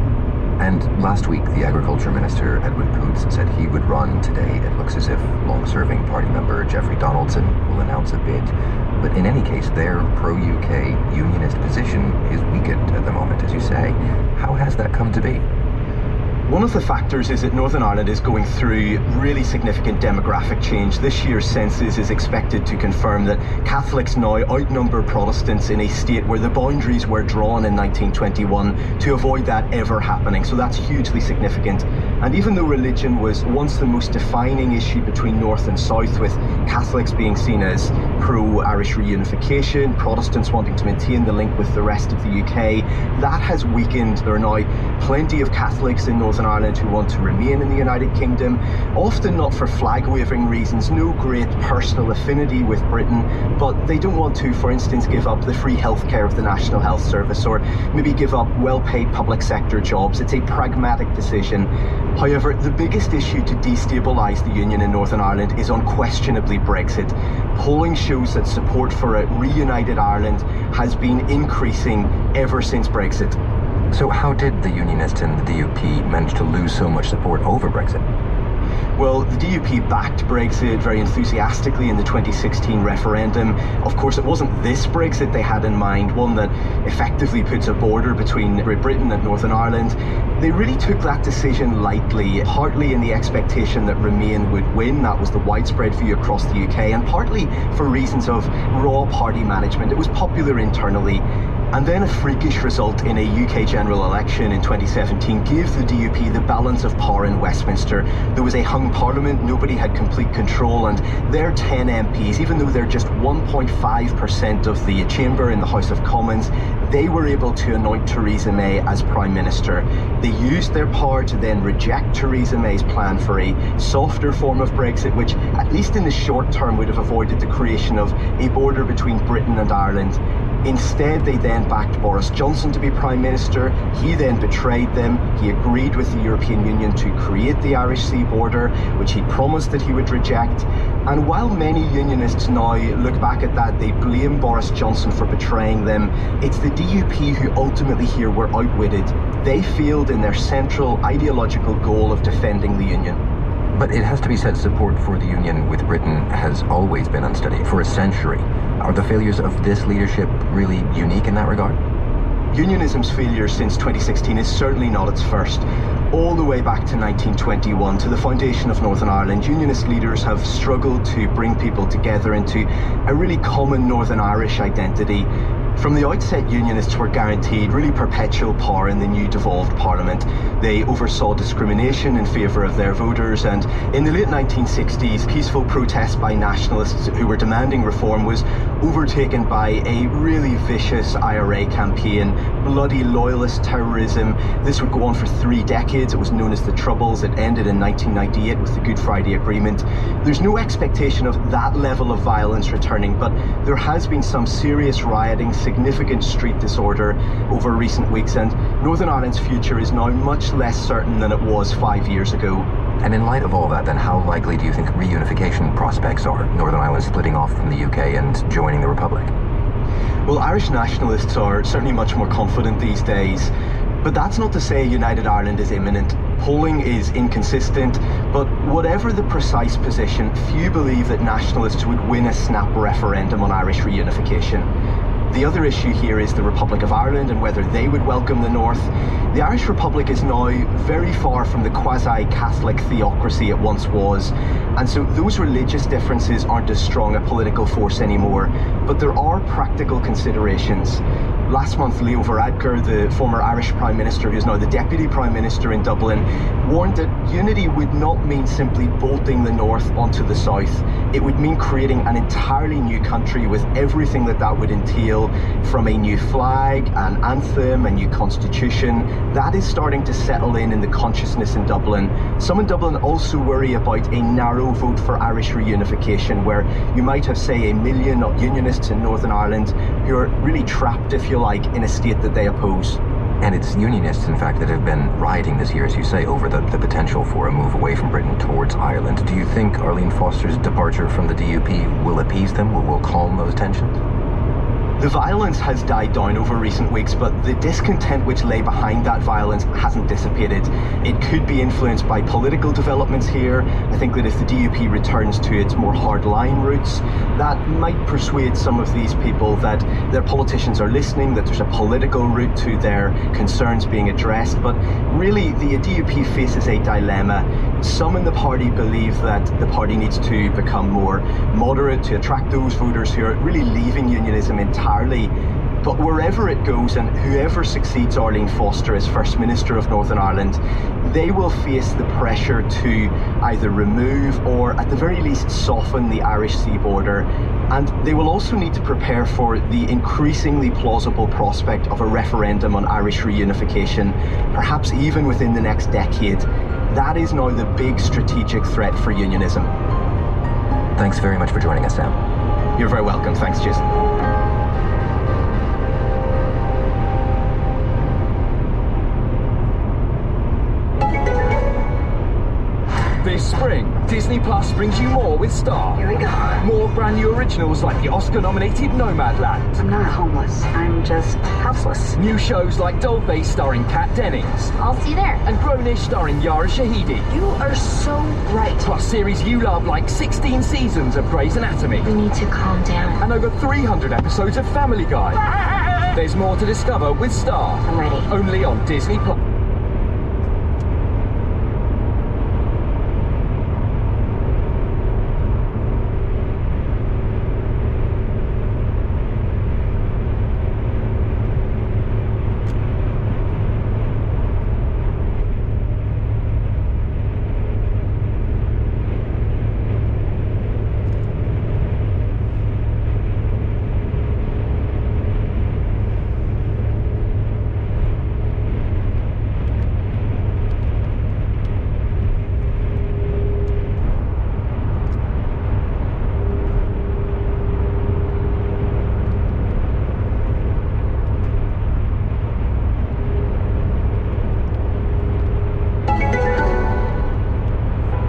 Speaker 6: And last week, the Agriculture Minister, Edwin Poots, said he would run today. It looks as if long-serving party member Jeffrey Donaldson will announce a bid. But in any case, their pro-UK unionist position is weakened at the moment, as you say. How has that come to be?
Speaker 27: One of the factors is that Northern Ireland is going through really significant demographic change. This year's census is expected to confirm that Catholics now outnumber Protestants in a state where the boundaries were drawn in 1921 to avoid that ever happening. So that's hugely significant. And even though religion was once the most defining issue between North and South, with Catholics being seen as pro-Irish reunification, Protestants wanting to maintain the link with the rest of the UK, that has weakened. There are now plenty of Catholics in Northern Ireland who want to remain in the United Kingdom, often not for flag-waving reasons, no great personal affinity with Britain, but they don't want to, for instance, give up the free healthcare of the National Health Service, or maybe give up well-paid public sector jobs. It's a pragmatic decision. However, the biggest issue to destabilise the Union in Northern Ireland is unquestionably Brexit. Polling shows that support for a reunited Ireland has been increasing ever since Brexit.
Speaker 6: So how did the Unionists and the DUP manage to lose so much support over Brexit?
Speaker 27: Well, the DUP backed Brexit very enthusiastically in the 2016 referendum. Of course, it wasn't this Brexit they had in mind, one that effectively puts a border between Great Britain and Northern Ireland. They really took that decision lightly, partly in the expectation that Remain would win. That was the widespread view across the UK, and partly for reasons of raw party management. It was popular internally. And then a freakish result in a UK general election in 2017 gave the DUP the balance of power in Westminster. There was a hung parliament, nobody had complete control, and their 10 MPs, even though they're just 1.5% of the chamber in the House of Commons, they were able to anoint Theresa May as Prime Minister. They used their power to then reject Theresa May's plan for a softer form of Brexit, which at least in the short term would have avoided the creation of a border between Britain and Ireland. Instead, they then backed Boris Johnson to be Prime Minister. He then betrayed them. He agreed with the European Union to create the Irish Sea border, which he promised that he would reject. And while many unionists now look back at that, they blame Boris Johnson for betraying them, it's the DUP who ultimately here were outwitted. They failed in their central ideological goal of defending the Union.
Speaker 6: But it has to be said, support for the Union with Britain has always been unsteady, for a century. Are the failures of this leadership really unique in that regard?
Speaker 27: Unionism's failure since 2016 is certainly not its first. All the way back to 1921, to the foundation of Northern Ireland, Unionist leaders have struggled to bring people together into a really common Northern Irish identity. From the outset, Unionists were guaranteed really perpetual power in the new devolved Parliament. They oversaw discrimination in favour of their voters, and in the late 1960s, peaceful protest by nationalists who were demanding reform was overtaken by a really vicious IRA campaign, bloody loyalist terrorism. This would go on for 3 decades. It was known as the Troubles. It ended in 1998 with the Good Friday Agreement. There's no expectation of that level of violence returning, but there has been some serious rioting, significant street disorder over recent weeks, and Northern Ireland's future is now much less certain than it was 5 years ago.
Speaker 6: And in light of all that, then how likely do you think reunification prospects are? Northern Ireland splitting off from the UK and joining the Republic?
Speaker 27: Well, Irish nationalists are certainly much more confident these days, but that's not to say United Ireland is imminent. Polling is inconsistent, but whatever the precise position, few believe that nationalists would win a snap referendum on Irish reunification. The other issue here is the Republic of Ireland and whether they would welcome the North. The Irish Republic is now very far from the quasi-Catholic theocracy it once was, and so those religious differences aren't as strong a political force anymore. But there are practical considerations. Last month, Leo Varadkar, the former Irish Prime Minister, who's now the Deputy Prime Minister in Dublin, warned that unity would not mean simply bolting the north onto the south. It would mean creating an entirely new country with everything that would entail, from a new flag, an anthem, a new constitution. That is starting to settle in the consciousness in Dublin. Some in Dublin also worry about a narrow vote for Irish reunification, where you might have, say, 1 million unionists in Northern Ireland who are really trapped, if you like, in a state that they oppose.
Speaker 6: And it's unionists, in fact, that have been rioting this year, as you say, over the potential for a move away from Britain towards Ireland. Do you think Arlene Foster's departure from the DUP will appease them, will calm those tensions?
Speaker 27: The violence has died down over recent weeks, but the discontent which lay behind that violence hasn't dissipated. It could be influenced by political developments here. I think that if the DUP returns to its more hardline roots, that might persuade some of these people that their politicians are listening, that there's a political route to their concerns being addressed. But really, the DUP faces a dilemma. Some in the party believe that the party needs to become more moderate to attract those voters who are really leaving unionism entirely. But wherever it goes, and whoever succeeds Arlene Foster as First Minister of Northern Ireland, they will face the pressure to either remove or at the very least soften the Irish sea border. And they will also need to prepare for the increasingly plausible prospect of a referendum on Irish reunification, perhaps even within the next decade. That is now the big strategic threat for unionism.
Speaker 6: Thanks very much for joining us, Sam.
Speaker 27: You're very welcome. Thanks, Jason.
Speaker 1: This spring, Disney Plus brings you more with Star.
Speaker 3: Here we go.
Speaker 1: More brand new originals like the Oscar-nominated Nomadland.
Speaker 3: I'm not homeless. I'm just houseless.
Speaker 1: New shows like Dollface starring Kat Dennings.
Speaker 3: I'll see you there.
Speaker 1: And Grownish starring Yara Shahidi.
Speaker 3: You are so right.
Speaker 1: Plus series you love like 16 seasons of Grey's Anatomy.
Speaker 3: We need to calm down.
Speaker 1: And over 300 episodes of Family Guy. There's more to discover with Star.
Speaker 3: I'm ready.
Speaker 1: Only on Disney Plus.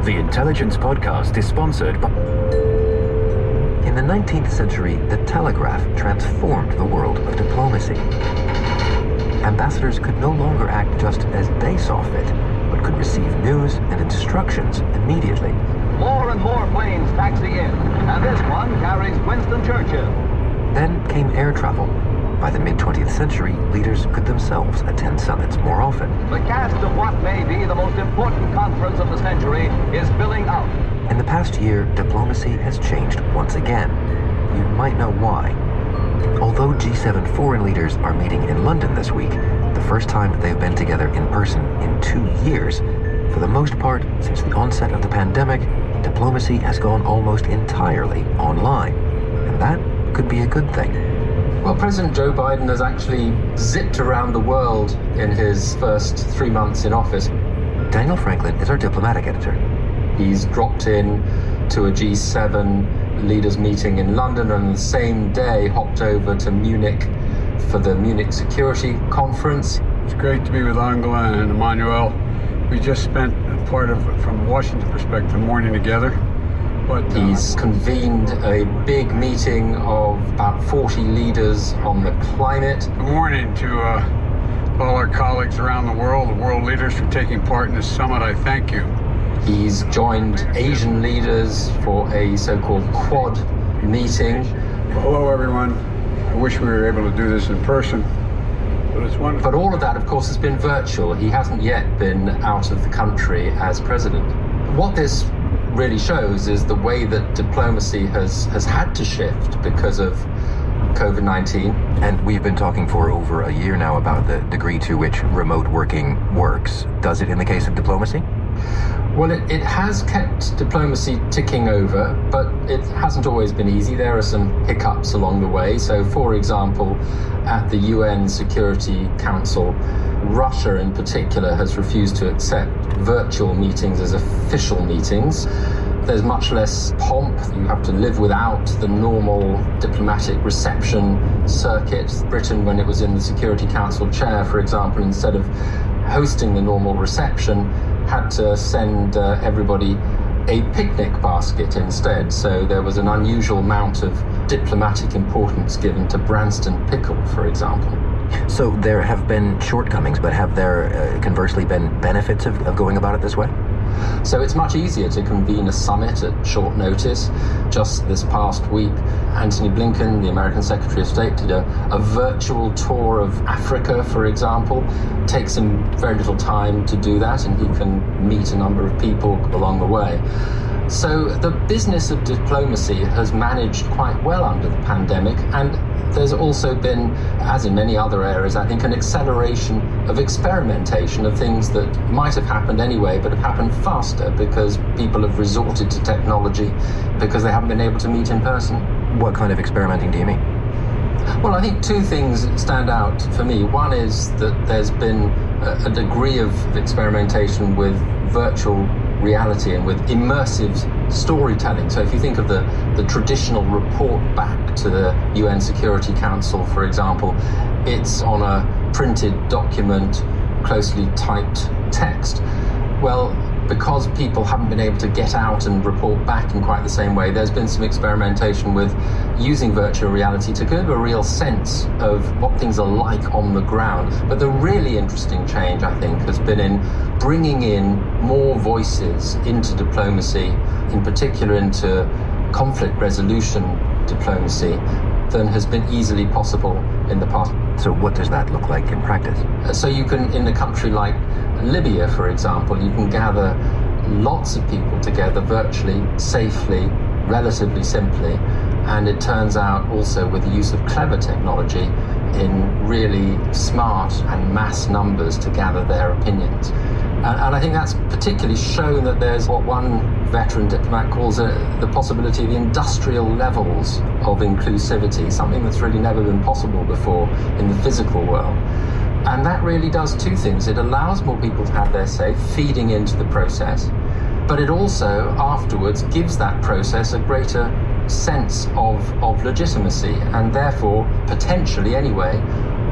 Speaker 19: The Intelligence Podcast is sponsored by...
Speaker 6: In the 19th century, the telegraph transformed the world of diplomacy. Ambassadors could no longer act just as they saw fit, but could receive news and instructions immediately.
Speaker 10: More and more planes taxi in, and this one carries Winston Churchill.
Speaker 6: Then came air travel. By the mid-20th century, leaders could themselves attend summits more often.
Speaker 10: The cast of what may be the most important conference of the century is filling out.
Speaker 6: In the past year, diplomacy has changed once again. You might know why. Although G7 foreign leaders are meeting in London this week, the first time they've been together in person in 2 years, for the most part, since the onset of the pandemic, diplomacy has gone almost entirely online. And that could be a good thing.
Speaker 11: Well, President Joe Biden has actually zipped around the world in his first 3 months in office.
Speaker 6: Daniel Franklin is our diplomatic editor.
Speaker 11: He's dropped in to a G7 leaders meeting in London, and on the same day hopped over to Munich for the Munich Security Conference.
Speaker 12: It's great to be with Angela and Emmanuel. We just spent part of, from a Washington perspective, morning together. But
Speaker 11: he's convened a big meeting of about 40 leaders on the climate.
Speaker 12: Good morning to all our colleagues around the world leaders, for taking part in this summit. I thank you.
Speaker 11: He's joined Asian leaders for a so-called Quad meeting.
Speaker 12: Hello, everyone. I wish we were able to do this in person, but it's wonderful.
Speaker 11: But all of that, of course, has been virtual. He hasn't yet been out of the country as president. What this really shows is the way that diplomacy has had to shift because of COVID-19.
Speaker 6: And we've been talking for over a year now about the degree to which remote working works. Does it in the case of diplomacy?
Speaker 11: Well, it has kept diplomacy ticking over, but it hasn't always been easy. There are some hiccups along the way. So, for example, at the UN Security Council, Russia in particular has refused to accept virtual meetings as official meetings. There's much less pomp. You have to live without the normal diplomatic reception circuit. Britain, when it was in the Security Council chair, for example, instead of hosting the normal reception, had to send everybody a picnic basket instead. So there was an unusual amount of diplomatic importance given to Branston pickle, for example.
Speaker 6: So there have been shortcomings, but have there conversely been benefits of going about it this way?
Speaker 11: So it's much easier to convene a summit at short notice. Just this past week, Antony Blinken, the American Secretary of State, did a virtual tour of Africa, for example. It takes him very little time to do that, and he can meet a number of people along the way. So the business of diplomacy has managed quite well under the pandemic, and there's also been, as in many other areas, I think, an acceleration of experimentation of things that might have happened anyway, but have happened faster because people have resorted to technology because they haven't been able to meet in person.
Speaker 6: What kind of experimenting do you mean?
Speaker 11: Well, I think two things stand out for me. One is that there's been a degree of experimentation with virtual reality and with immersive storytelling. So if you think of the traditional report back to the UN Security Council, for example, it's on a printed document, closely typed text. Well, because people haven't been able to get out and report back in quite the same way, there's been some experimentation with using virtual reality to give a real sense of what things are like on the ground. But the really interesting change, I think, has been in bringing in more voices into diplomacy, in particular into conflict resolution diplomacy, than has been easily possible in the past.
Speaker 6: So what does that look like in practice?
Speaker 11: So you can, in a country like Libya, for example, you can gather lots of people together virtually, safely, relatively simply, and it turns out also with the use of clever technology in really smart and mass numbers to gather their opinions. And I think that's particularly shown that there's what one veteran diplomat calls the possibility of industrial levels of inclusivity, something that's really never been possible before in the physical world. And that really does two things. It allows more people to have their say, feeding into the process, but it also afterwards gives that process a greater sense of legitimacy, and therefore, potentially anyway,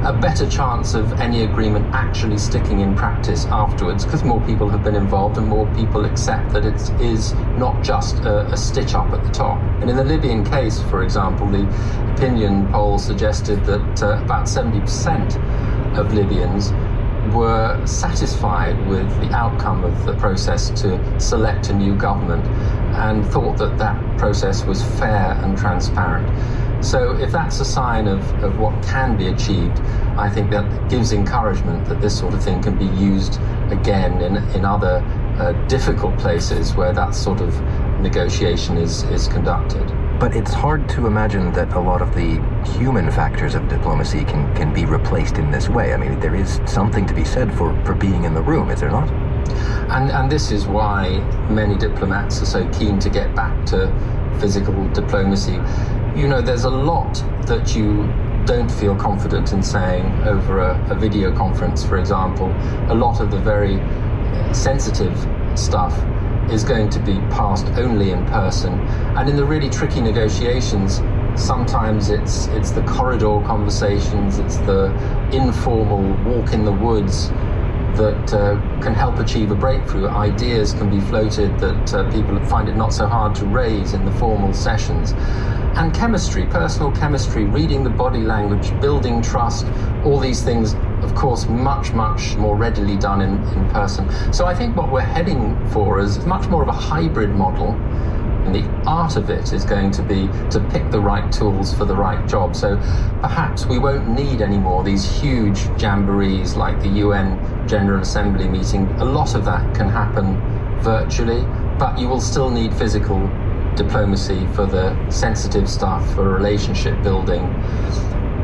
Speaker 11: a better chance of any agreement actually sticking in practice afterwards, because more people have been involved and more people accept that it is not just a stitch up at the top. And in the Libyan case, for example, the opinion poll suggested that about 70% of Libyans were satisfied with the outcome of the process to select a new government and thought that that process was fair and transparent. So if that's a sign of what can be achieved, I think that gives encouragement that this sort of thing can be used again in other difficult places where that sort of negotiation is conducted.
Speaker 6: But it's hard to imagine that a lot of the human factors of diplomacy can be replaced in this way. I mean, there is something to be said for being in the room, is there not?
Speaker 11: And this is why many diplomats are so keen to get back to physical diplomacy. You know, there's a lot that you don't feel confident in saying over a video conference, for example. A lot of the very sensitive stuff is going to be passed only in person. And in the really tricky negotiations, sometimes it's the corridor conversations, it's the informal walk in the woods that can help achieve a breakthrough. Ideas can be floated that people find it not so hard to raise in the formal sessions. And chemistry, personal chemistry, reading the body language, building trust, all these things, of course, much, much more readily done in person. So I think what we're heading for is much more of a hybrid model. And the art of it is going to be to pick the right tools for the right job. So perhaps we won't need any more these huge jamborees like the UN General Assembly meeting. A lot of that can happen virtually, but you will still need physical diplomacy for the sensitive stuff, for relationship building.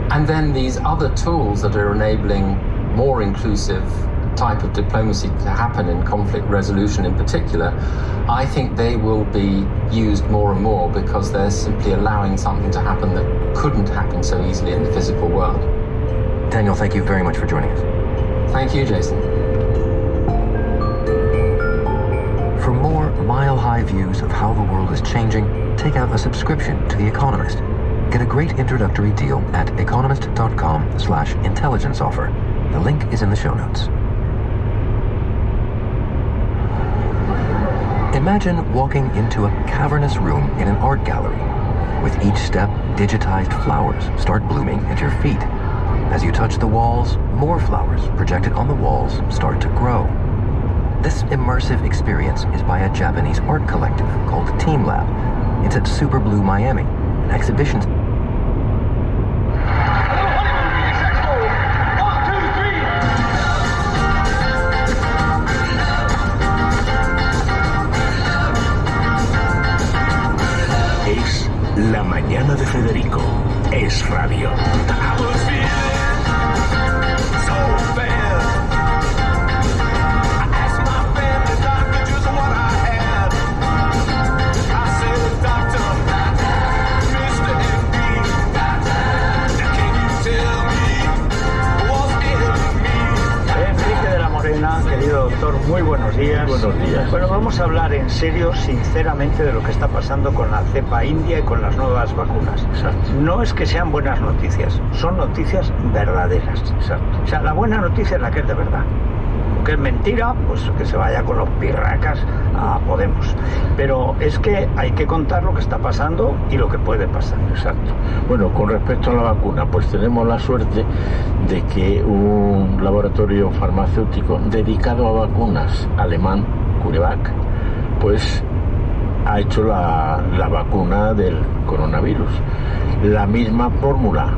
Speaker 11: And then these other tools that are enabling more inclusive type of diplomacy to happen in conflict resolution in particular, I think they will be used more and more because they're simply allowing something to happen that couldn't happen so easily in the physical world.
Speaker 6: Daniel, thank you very much for joining us.
Speaker 11: Thank you, Jason.
Speaker 6: For more mile-high views of how the world is changing, take out a subscription to The Economist. Get a great introductory deal at economist.com/intelligence offer. The link is in the show notes. Imagine walking into a cavernous room in an art gallery. With each step, digitized flowers start blooming at your feet. As you touch the walls, more flowers projected on the walls start to grow. This immersive experience is by a Japanese art collective called Team Lab. It's at Super Blue Miami, an exhibition.
Speaker 19: Es La Mañana de Federico. Es radio.
Speaker 14: Querido doctor, muy buenos días.
Speaker 19: Buenos días.
Speaker 14: Bueno, vamos a hablar en serio, sinceramente, de lo que está pasando con la cepa india y con las nuevas vacunas.
Speaker 19: Exacto.
Speaker 14: No es que sean buenas noticias, son noticias verdaderas.
Speaker 19: Exacto.
Speaker 14: O sea, la buena noticia es la que es de verdad. Que es mentira, pues que se vaya con los pirracas a Podemos. Pero es que hay que contar lo que está pasando y lo que puede pasar.
Speaker 19: Exacto. Bueno, con respecto a la vacuna, pues tenemos la suerte de que un laboratorio farmacéutico dedicado a vacunas alemán, CureVac, pues ha hecho la vacuna del coronavirus. La misma fórmula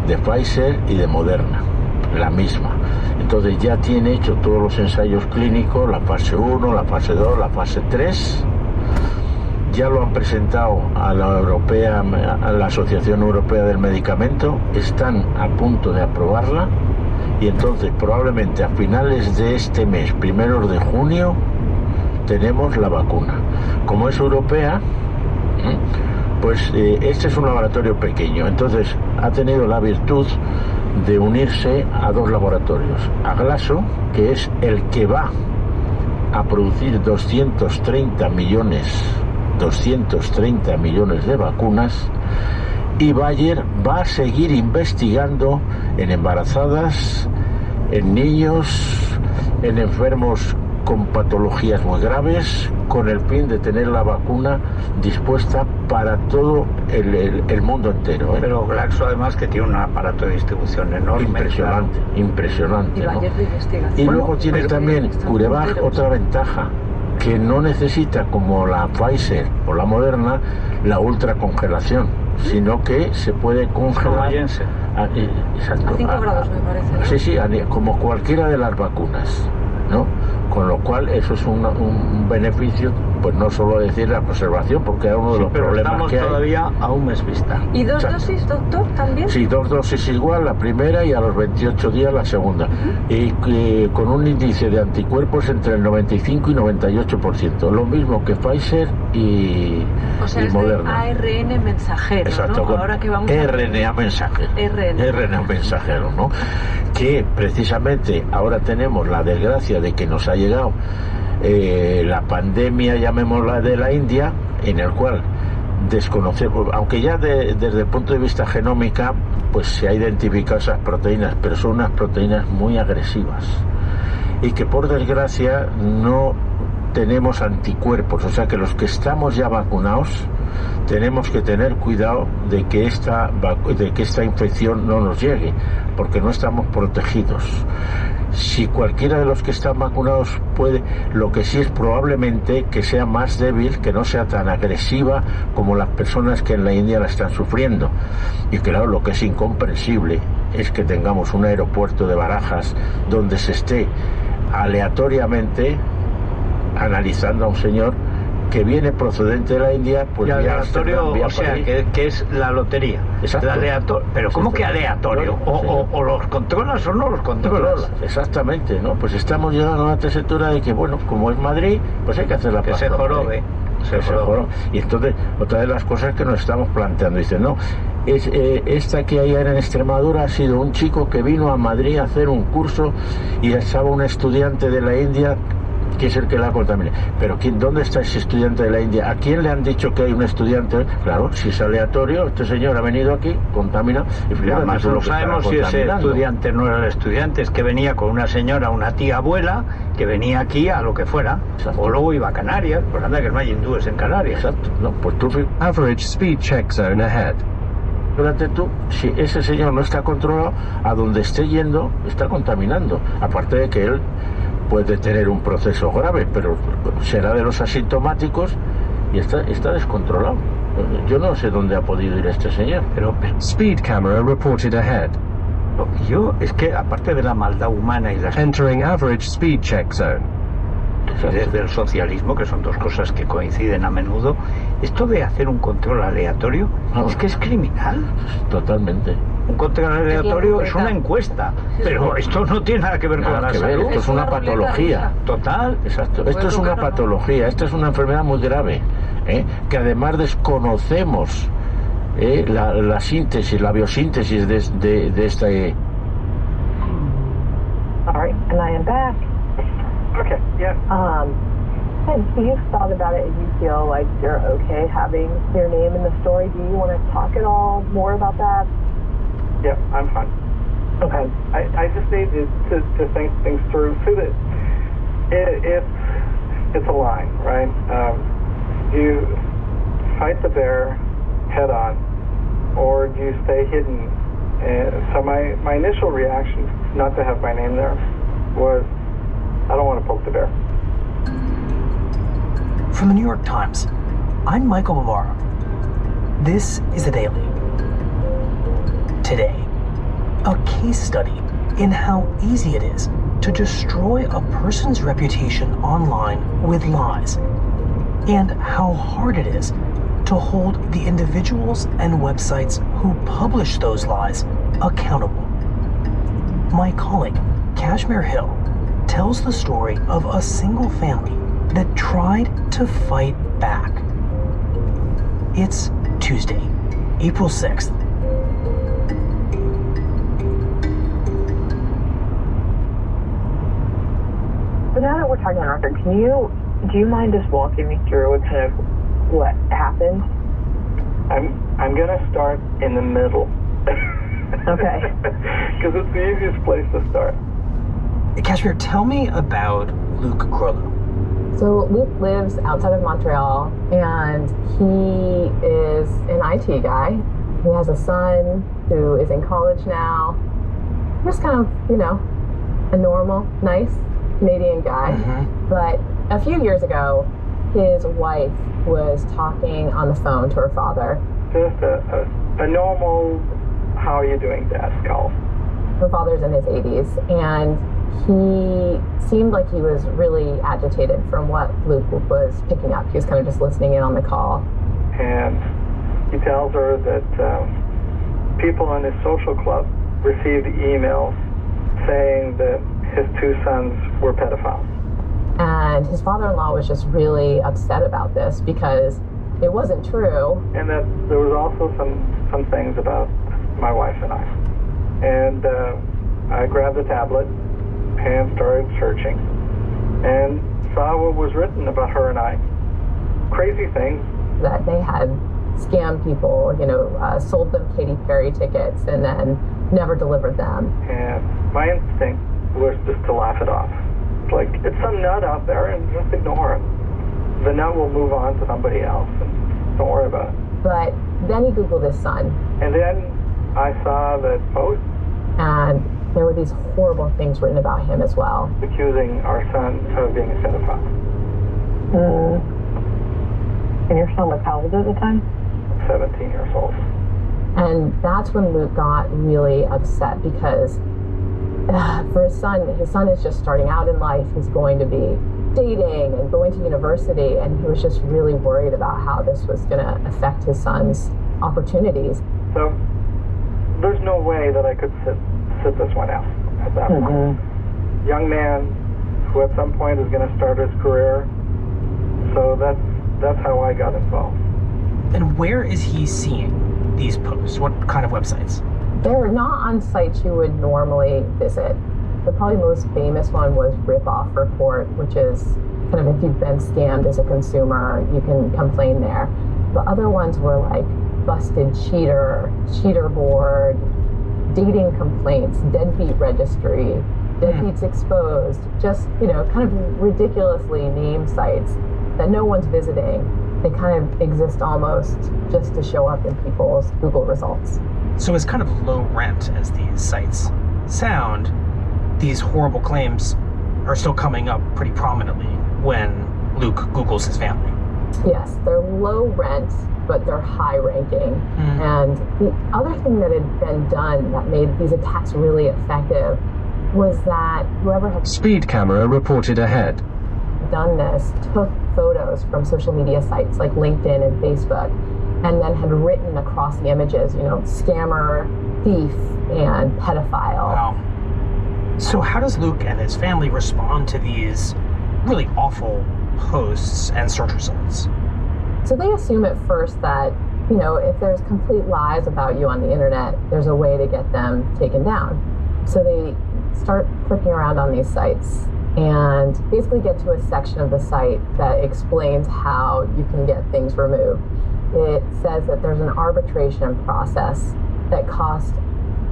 Speaker 19: de Pfizer y de Moderna, la misma. Entonces ya tiene hecho todos los ensayos clínicos, la fase 1, la fase 2, la fase 3. Ya lo han presentado a la Asociación Europea del Medicamento, están a punto de aprobarla y entonces probablemente a finales de este mes, primeros de junio, tenemos la vacuna. Como es europea, pues este es un laboratorio pequeño, entonces ha tenido la virtud de unirse a dos laboratorios, a Glaxo, que es el que va a producir 230 millones de vacunas, y Bayer va a seguir investigando en embarazadas, en niños, en enfermos con patologías muy graves, con el fin de tener la vacuna dispuesta para todo el mundo entero.
Speaker 14: Pero Glaxo, además, que tiene un aparato de distribución enorme.
Speaker 19: Impresionante,
Speaker 14: claro.
Speaker 19: impresionante.
Speaker 15: Y
Speaker 19: ¿no?
Speaker 15: Bayer de investigación.
Speaker 19: Y luego tiene también CureVac otra ventaja, que no necesita, como la Pfizer o la Moderna, la ultracongelación, sino que se puede congelar.
Speaker 14: Exacto.
Speaker 15: A 5 grados, me parece, ¿no?
Speaker 19: Sí, sí, como cualquiera de las vacunas, ¿no? Con lo cual eso es un beneficio, pues no solo decir la conservación, porque es uno de los problemas
Speaker 14: estamos
Speaker 19: que hay.
Speaker 14: Todavía a un mes vista.
Speaker 15: ¿Y 2 dosis, doctor, también?
Speaker 19: Sí, 2 dosis igual, la primera, y a los 28 días la segunda. Y con un índice de anticuerpos entre el 95 y 98%. Lo mismo que Pfizer y Moderna.
Speaker 15: ARN mensajero,
Speaker 19: exacto,
Speaker 15: ¿no? Ahora que vamos
Speaker 19: RNA mensajero. RNA mensajero, ¿no? Que precisamente ahora tenemos la desgracia de que nos ha llegado la pandemia, llamémosla, de la India, en el cual desconocemos, aunque ya desde el punto de vista genómica, pues se ha identificado esas proteínas, pero son unas proteínas muy agresivas y que por desgracia no tenemos anticuerpos, o sea que los que estamos ya vacunados tenemos que tener cuidado de que esta infección no nos llegue, porque no estamos protegidos. Si cualquiera de los que están vacunados puede, lo que sí es probablemente que sea más débil, que no sea tan agresiva como las personas que en la India la están sufriendo. Y claro, lo que es incomprensible es que tengamos un aeropuerto de Barajas donde se esté aleatoriamente analizando a un señor que viene procedente de la India, pues
Speaker 14: y
Speaker 19: vía
Speaker 14: aleatorio,
Speaker 19: Ámsterdam, vía
Speaker 14: o sea,
Speaker 19: París.
Speaker 14: que es la lotería.
Speaker 19: Exacto.
Speaker 14: Pero ¿cómo que aleatorio? O los controlas o no los controlas.
Speaker 19: Exactamente, ¿no? Pues estamos llegando a una tesitura de que, bueno, como es Madrid, pues hay que hacer la
Speaker 14: que se jorobe.
Speaker 19: Y entonces, otra de las cosas que nos estamos planteando, dice, no, esta que hay en Extremadura ha sido un chico que vino a Madrid a hacer un curso y estaba un estudiante de la India que es el que la contamina. Pero ¿dónde está ese estudiante de la India? ¿A quién le han dicho que hay un estudiante? Claro, si es aleatorio, este señor ha venido aquí, contamina, y
Speaker 14: además no sabemos si ese estudiante no era el estudiante, es que venía con una señora, una tía abuela, que venía aquí a lo que fuera. Exacto. O luego iba a Canarias, pues anda que no hay hindúes en Canarias.
Speaker 19: Exacto. No, pues tú...
Speaker 1: Average speed check zone ahead.
Speaker 19: Fíjate tú, si ese señor no está controlado, a donde esté yendo, está contaminando. Aparte de que él puede tener un proceso grave, pero será de los asintomáticos y está descontrolado. Yo no sé dónde ha podido ir este señor.
Speaker 1: Pero speed camera reported ahead.
Speaker 14: Yo, es que aparte de la maldad humana y las...
Speaker 1: Entering average speed check zone.
Speaker 14: Desde el socialismo, que son dos cosas que coinciden a menudo, esto de hacer un control aleatorio es que es criminal.
Speaker 19: Totalmente.
Speaker 14: Un control aleatorio es una encuesta, pero esto no tiene nada que ver con la salud.
Speaker 19: Esto es una patología.
Speaker 14: Total.
Speaker 19: Exacto. Esto es una patología, esta es una enfermedad muy grave, que además desconocemos la síntesis, la biosíntesis de esta...
Speaker 16: All right, and I am back.
Speaker 5: Okay, yeah.
Speaker 16: Since you've thought about it and you feel like you're okay having your name in the story, do you want to talk at all more about that?
Speaker 5: Yeah, I'm fine.
Speaker 16: Okay.
Speaker 5: I just need to think things through. So that it's a line, right? You fight the bear head on, or do you stay hidden? So my initial reaction, not to have my name there, was I don't want to poke the bear.
Speaker 17: From the New York Times, I'm Michael Bavaro. This is The Daily. Today, a case study in how easy it is to destroy a person's reputation online with lies, and how hard it is to hold the individuals and websites who publish those lies accountable. My colleague, Kashmir Hill, tells the story of a single family that tried to fight back. It's Tuesday, April 6th.
Speaker 16: So now that we're talking on record, do you mind just walking me through kind of what happened?
Speaker 5: I'm gonna start in the middle.
Speaker 16: Okay.
Speaker 5: Because it's the easiest place to start.
Speaker 17: Kashmir, tell me about Luke Grollo.
Speaker 18: So Luke lives outside of Montreal, and he is an IT guy. He has a son who is in college now. Just kind of, a normal, nice Canadian guy. Mm-hmm. But a few years ago, his wife was talking on the phone to her father.
Speaker 5: Just a normal, how are you doing, Dad, call.
Speaker 18: Her father's in his 80s, and he seemed like he was really agitated from what Luke was picking up. He was kind of just listening in on the call.
Speaker 5: And he tells her that people in his social club received emails saying that his two sons were pedophiles.
Speaker 18: And his father-in-law was just really upset about this because it wasn't true.
Speaker 5: And that there was also some things about my wife and I. And I grabbed the tablet and started searching and saw what was written about her and I. Crazy things.
Speaker 18: That they had scammed people, sold them Katy Perry tickets and then never delivered them.
Speaker 5: And my instinct was just to laugh it off. It's like, it's some nut out there and just ignore it. The nut will move on to somebody else and don't worry about it.
Speaker 18: But then he Googled his son.
Speaker 5: And then I saw that post.
Speaker 18: And there were these horrible things written about him as well.
Speaker 5: Accusing our son of being a pedophile.
Speaker 16: And your son was how old at the time?
Speaker 5: 17 years old.
Speaker 18: And that's when Luke got really upset because for his son is just starting out in life. He's going to be dating and going to university, and he was just really worried about how this was going to affect his son's opportunities.
Speaker 5: So there's no way that I could sit this one out at that point. Young man who at some point is going to start his career. So that's how I got involved.
Speaker 17: And where is he seeing these posts? What kind of websites?
Speaker 18: They're not on sites you would normally visit. The probably most famous one was Rip-Off Report, which is kind of if you've been scammed as a consumer, you can complain there. But other ones were like Busted Cheater, Cheater Board, Dating Complaints, Deadbeat Registry, Deadbeats Exposed, just, you know, kind of ridiculously named sites that no one's visiting. They kind of exist almost just to show up in people's Google results.
Speaker 17: So as kind of low rent as these sites sound, these horrible claims are still coming up pretty prominently when Luke Googles his family.
Speaker 18: Yes, they're low rent, but they're high ranking. And the other thing that had been done that made these attacks really effective was that whoever had
Speaker 2: Speed camera reported ahead.
Speaker 18: done this took photos from social media sites like LinkedIn and Facebook and then had written across the images, you know, scammer, thief, and pedophile.
Speaker 17: Wow. So how does Luke and his family respond to these really awful posts and search results?
Speaker 18: So they assume at first that, you know, if there's complete lies about you on the internet, there's a way to get them taken down. So they start clicking around on these sites and basically get to a section of the site that explains how you can get things removed. It says that there's an arbitration process that costs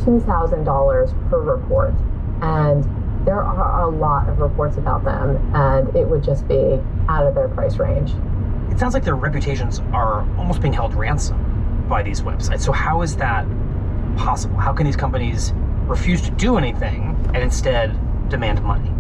Speaker 18: $2,000 per report. And there are a lot of reports about them, and it would just be out of their price range.
Speaker 17: It sounds like their reputations are almost being held ransom by these websites. So how is that possible? How can these companies refuse to do anything and instead demand money?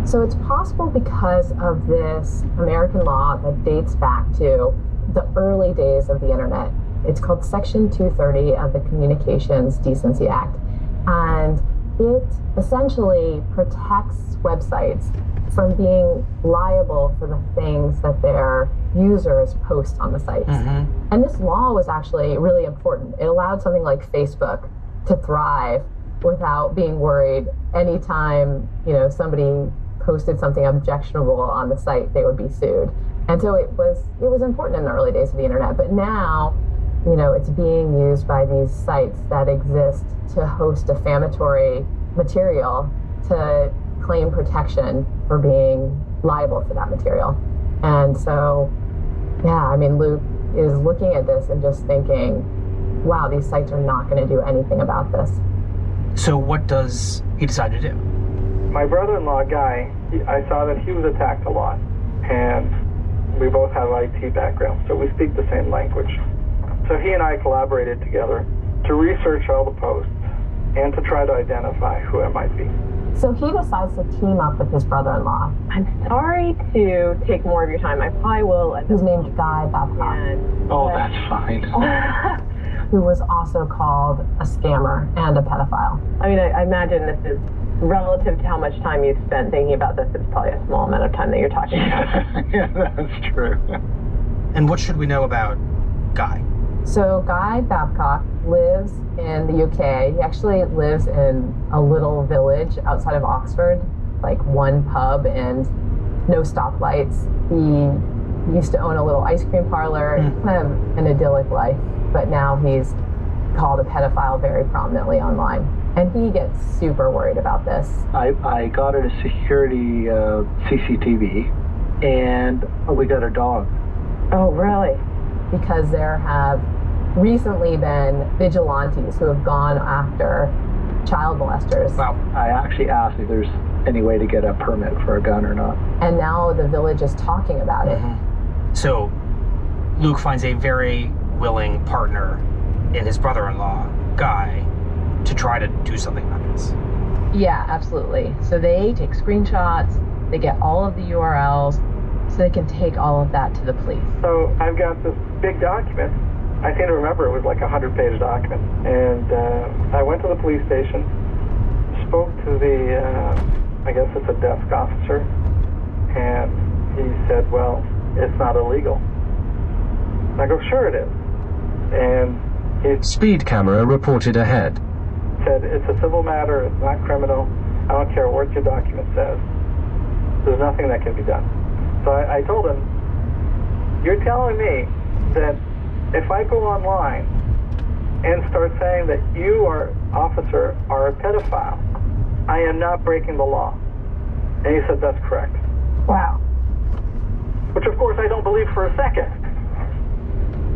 Speaker 18: So it's possible because of this American law that dates back to the early days of the internet. It's called Section 230 of the Communications Decency Act. And it essentially protects websites from being liable for the things that their users post on the sites. And this law was actually really important. It allowed something like Facebook to thrive without being worried anytime, you know, somebody posted something objectionable on the site, they would be sued. And so it was important in the early days of the internet, but now, you know, it's being used by these sites that exist to host defamatory material to claim protection for being liable for that material. And so, yeah, I mean, Luke is looking at this and just thinking, wow, these sites are not going to do anything about this.
Speaker 17: So what does he decide to do?
Speaker 5: My brother-in-law, Guy, I saw that he was attacked a lot, and we both have IT backgrounds, so we speak the same language. So he and I collaborated together to research all the posts and to try to identify who it might be.
Speaker 18: So he decides to team up with his brother-in-law.
Speaker 16: I'm sorry to take more of your time. I probably will.
Speaker 18: He's named Guy Babcock.
Speaker 14: Oh, that's fine.
Speaker 18: Who was also called a scammer and a pedophile.
Speaker 16: I mean, I imagine this is relative to how much time you've spent thinking about this. It's probably a small amount of time that you're talking about.
Speaker 14: Yeah, that's true.
Speaker 17: And what should we know about Guy?
Speaker 18: So Guy Babcock lives in the UK. He actually lives in a little village outside of Oxford, like one pub and no stoplights. He used to own a little ice cream parlor, kind of an idyllic life, but now he's called a pedophile very prominently online. And he gets super worried about this.
Speaker 14: I got it a security CCTV, and we got a dog.
Speaker 16: Oh, really?
Speaker 18: Because there have recently been vigilantes who have gone after child molesters.
Speaker 14: Wow. I actually asked if there's any way to get a permit for a gun or not.
Speaker 18: And now the village is talking about it.
Speaker 17: So Luke finds a very willing partner in his brother-in-law, Guy, to try to do something about this.
Speaker 18: Yeah, absolutely. So they take screenshots, they get all of the URLs, so they can take all of that to the police.
Speaker 5: So I've got this big document. I seem to remember it was like a 100-page document. And I went to the police station, spoke to the, I guess it's a desk officer, And he said, well, it's not illegal. And I go, sure it is. And he
Speaker 2: Speed camera reported ahead.
Speaker 5: said, it's a civil matter, it's not criminal. I don't care what your document says. There's nothing that can be done. So I told him, you're telling me that if I go online and start saying that you, officer, are a pedophile, I am not breaking the law. And he said, that's correct.
Speaker 16: Wow.
Speaker 5: Which, of course, I don't believe for a second.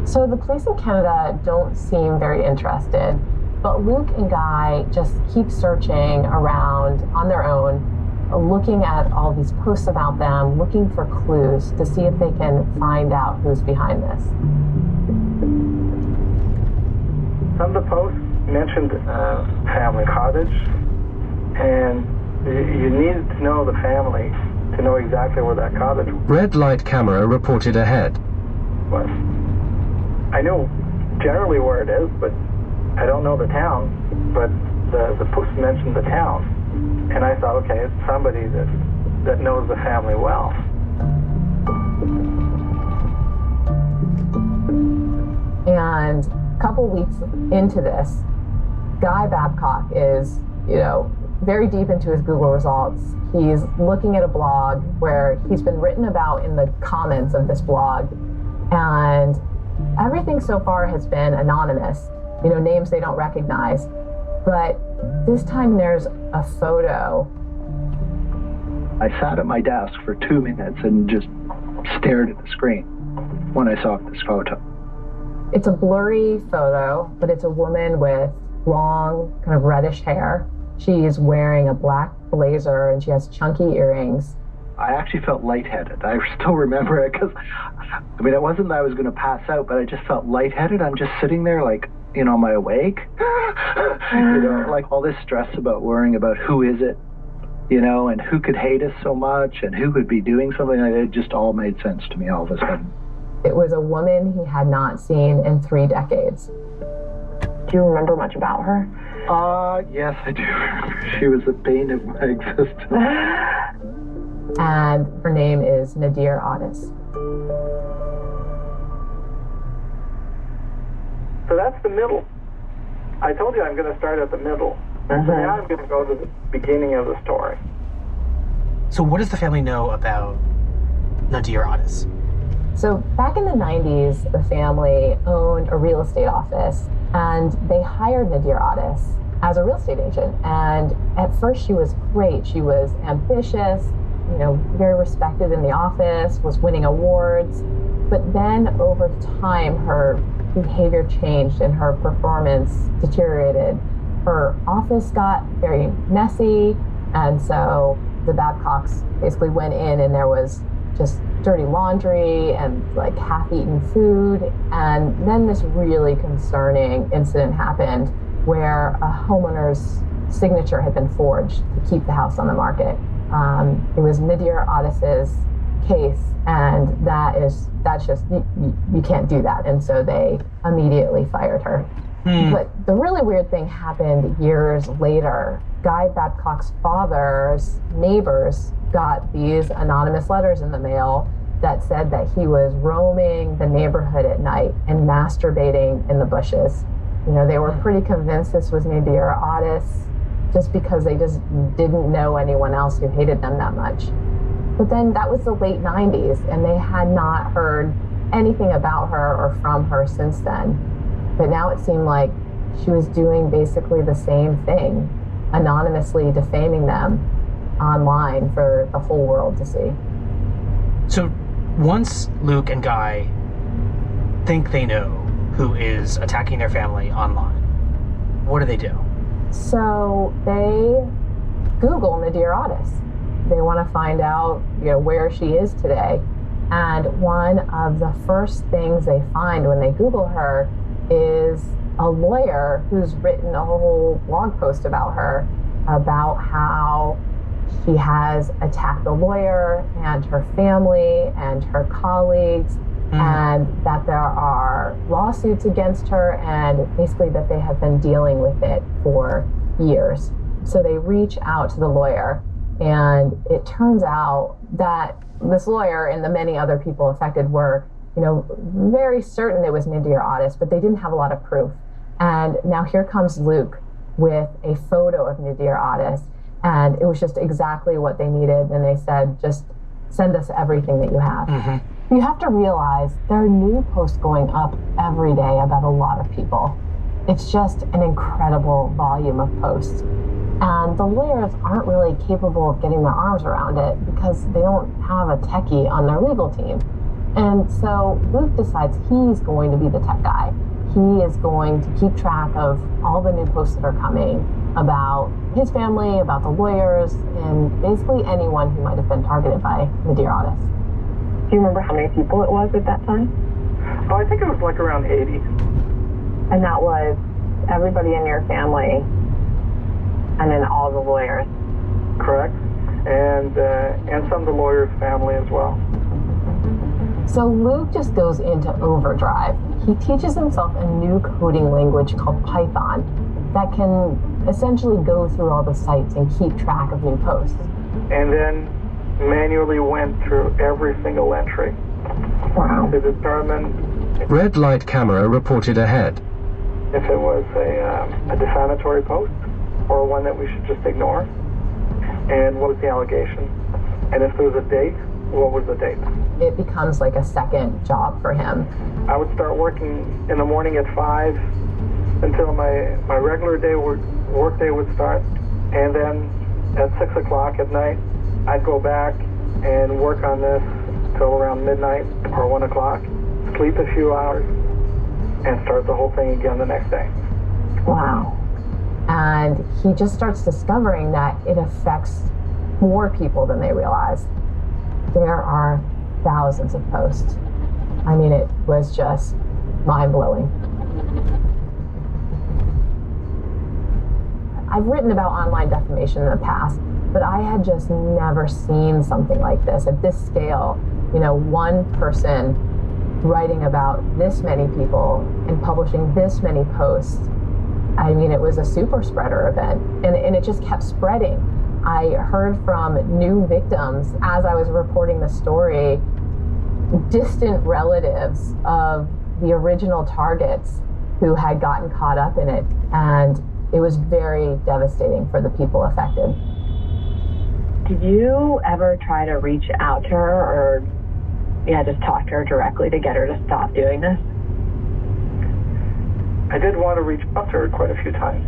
Speaker 18: So the police in Canada don't seem very interested, but Luke and Guy just keep searching around on their own, looking at all these posts about them, looking for clues to see if they can find out who's behind this.
Speaker 5: Some of the posts mentioned family cottage, and you needed to know the family to know exactly where that cottage
Speaker 2: Red light camera reported ahead.
Speaker 5: was. I know generally where it is, but I don't know the town. But the post mentioned the town, and I thought, okay, it's somebody that knows the family well.
Speaker 18: And a couple weeks into this, Guy Babcock is, very deep into his Google results. He's looking at a blog where he's been written about in the comments of this blog. And everything so far has been anonymous, names they don't recognize. But this time there's a photo.
Speaker 14: I sat at my desk for 2 minutes and just stared at the screen when I saw this photo.
Speaker 18: It's a blurry photo, but it's a woman with long, kind of reddish hair. She's wearing a black blazer and she has chunky earrings.
Speaker 14: I actually felt lightheaded. I still remember it because, it wasn't that I was going to pass out, but I just felt lightheaded. I'm just sitting there like, am I awake? Like all this stress about worrying about who is it, and who could hate us so much and who could be doing something like that. It just all made sense to me all of a sudden.
Speaker 18: It was a woman he had not seen in 3 decades.
Speaker 16: Do you remember much about her?
Speaker 14: Yes, I do remember. She was the bane of my existence.
Speaker 18: And her name is Nadir Otis.
Speaker 5: So that's the middle. I told you I'm going to start at the middle. So now I'm going to go to the beginning of the story.
Speaker 17: So what does the family know about Nadir Otis?
Speaker 18: So back in the 90s, the family owned a real estate office, and they hired Nadir Otis as a real estate agent. And at first she was great. She was ambitious, very respected in the office, was winning awards. But then over time, her behavior changed and her performance deteriorated. Her office got very messy, and so the Babcocks basically went in and there was just dirty laundry and like half-eaten food. And then this really concerning incident happened where a homeowner's signature had been forged to keep the house on the market. It was Nadir Otis's case, and that's just, you can't do that. And so they immediately fired her. But the really weird thing happened years later. Guy Babcock's father's neighbors got these anonymous letters in the mail that said that he was roaming the neighborhood at night and masturbating in the bushes. They were pretty convinced this was Nadir Otis just because they just didn't know anyone else who hated them that much. But then that was the late 90s, and they had not heard anything about her or from her since then. But now it seemed like she was doing basically the same thing, anonymously defaming them online for the whole world to see.
Speaker 17: So once Luke and Guy think they know who is attacking their family online, what do they do?
Speaker 18: So they Google Nadir Otis. They want to find out, where she is today. And one of the first things they find when they Google her is a lawyer who's written a whole blog post about her, about how she has attacked the lawyer and her family and her colleagues, and that there are lawsuits against her, and basically that they have been dealing with it for years. So they reach out to the lawyer, And it turns out that this lawyer and the many other people affected were, very certain it was Nadir Otis, but they didn't have a lot of proof. And now here comes Luke with a photo of Nadir Otis, and it was just exactly what they needed. And they said, just send us everything that you have. You have to realize there are new posts going up every day about a lot of people. It's just an incredible volume of posts. And the lawyers aren't really capable of getting their arms around it because they don't have a techie on their legal team. And so Luke decides he's going to be the tech guy. He is going to keep track of all the new posts that are coming about his family, about the lawyers, and basically anyone who might have been targeted by Nadir Otis.
Speaker 16: Do you remember how many people it was at that time?
Speaker 5: Oh, I think it was like around 80.
Speaker 16: And that was everybody in your family and then all the lawyers?
Speaker 5: Correct. And some of the lawyers' family as well.
Speaker 18: So Luke just goes into overdrive. He teaches himself a new coding language called Python that can essentially go through all the sites and keep track of new posts.
Speaker 5: And then manually went through every single entry to determine
Speaker 2: Red light camera reported ahead.
Speaker 5: if it was a defamatory post or one that we should just ignore, and what was the allegation, and if there was a date, what was the date.
Speaker 18: It becomes like a second job for him.
Speaker 5: I would start working in the morning at 5 until my regular work day would start, and then at 6 o'clock at night I'd go back and work on this till around midnight or 1 o'clock, sleep a few hours, and start the whole thing again the next day.
Speaker 18: Wow. And he just starts discovering that it affects more people than they realize. There are thousands of posts. I mean, it was just mind-blowing. I've written about online defamation in the past, but I had just never seen something like this at this scale. One person writing about this many people and publishing this many posts. I mean, it was a super spreader event, and it just kept spreading. I heard from new victims as I was reporting the story, distant relatives of the original targets who had gotten caught up in it, and it was very devastating for the people affected.
Speaker 16: Did you ever try to reach out to her or just talk to her directly to get her to stop doing this?
Speaker 5: I did want to reach out to her quite a few times.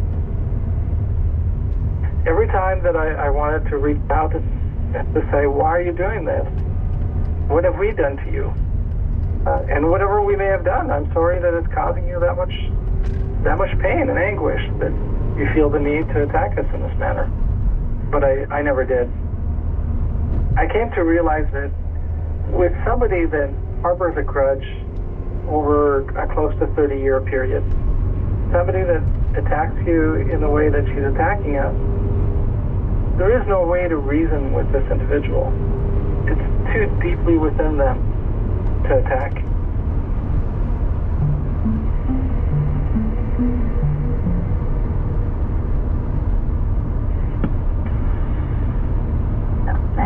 Speaker 5: Every time that I wanted to reach out to say, why are you doing this? What have we done to you? And whatever we may have done, I'm sorry that it's causing you that much pain and anguish that you feel the need to attack us in this manner. But I never did. I came to realize that with somebody that harbors a grudge over a close to 30-year period, somebody that attacks you in the way that she's attacking us, there is no way to reason with this individual. It's too deeply within them to attack.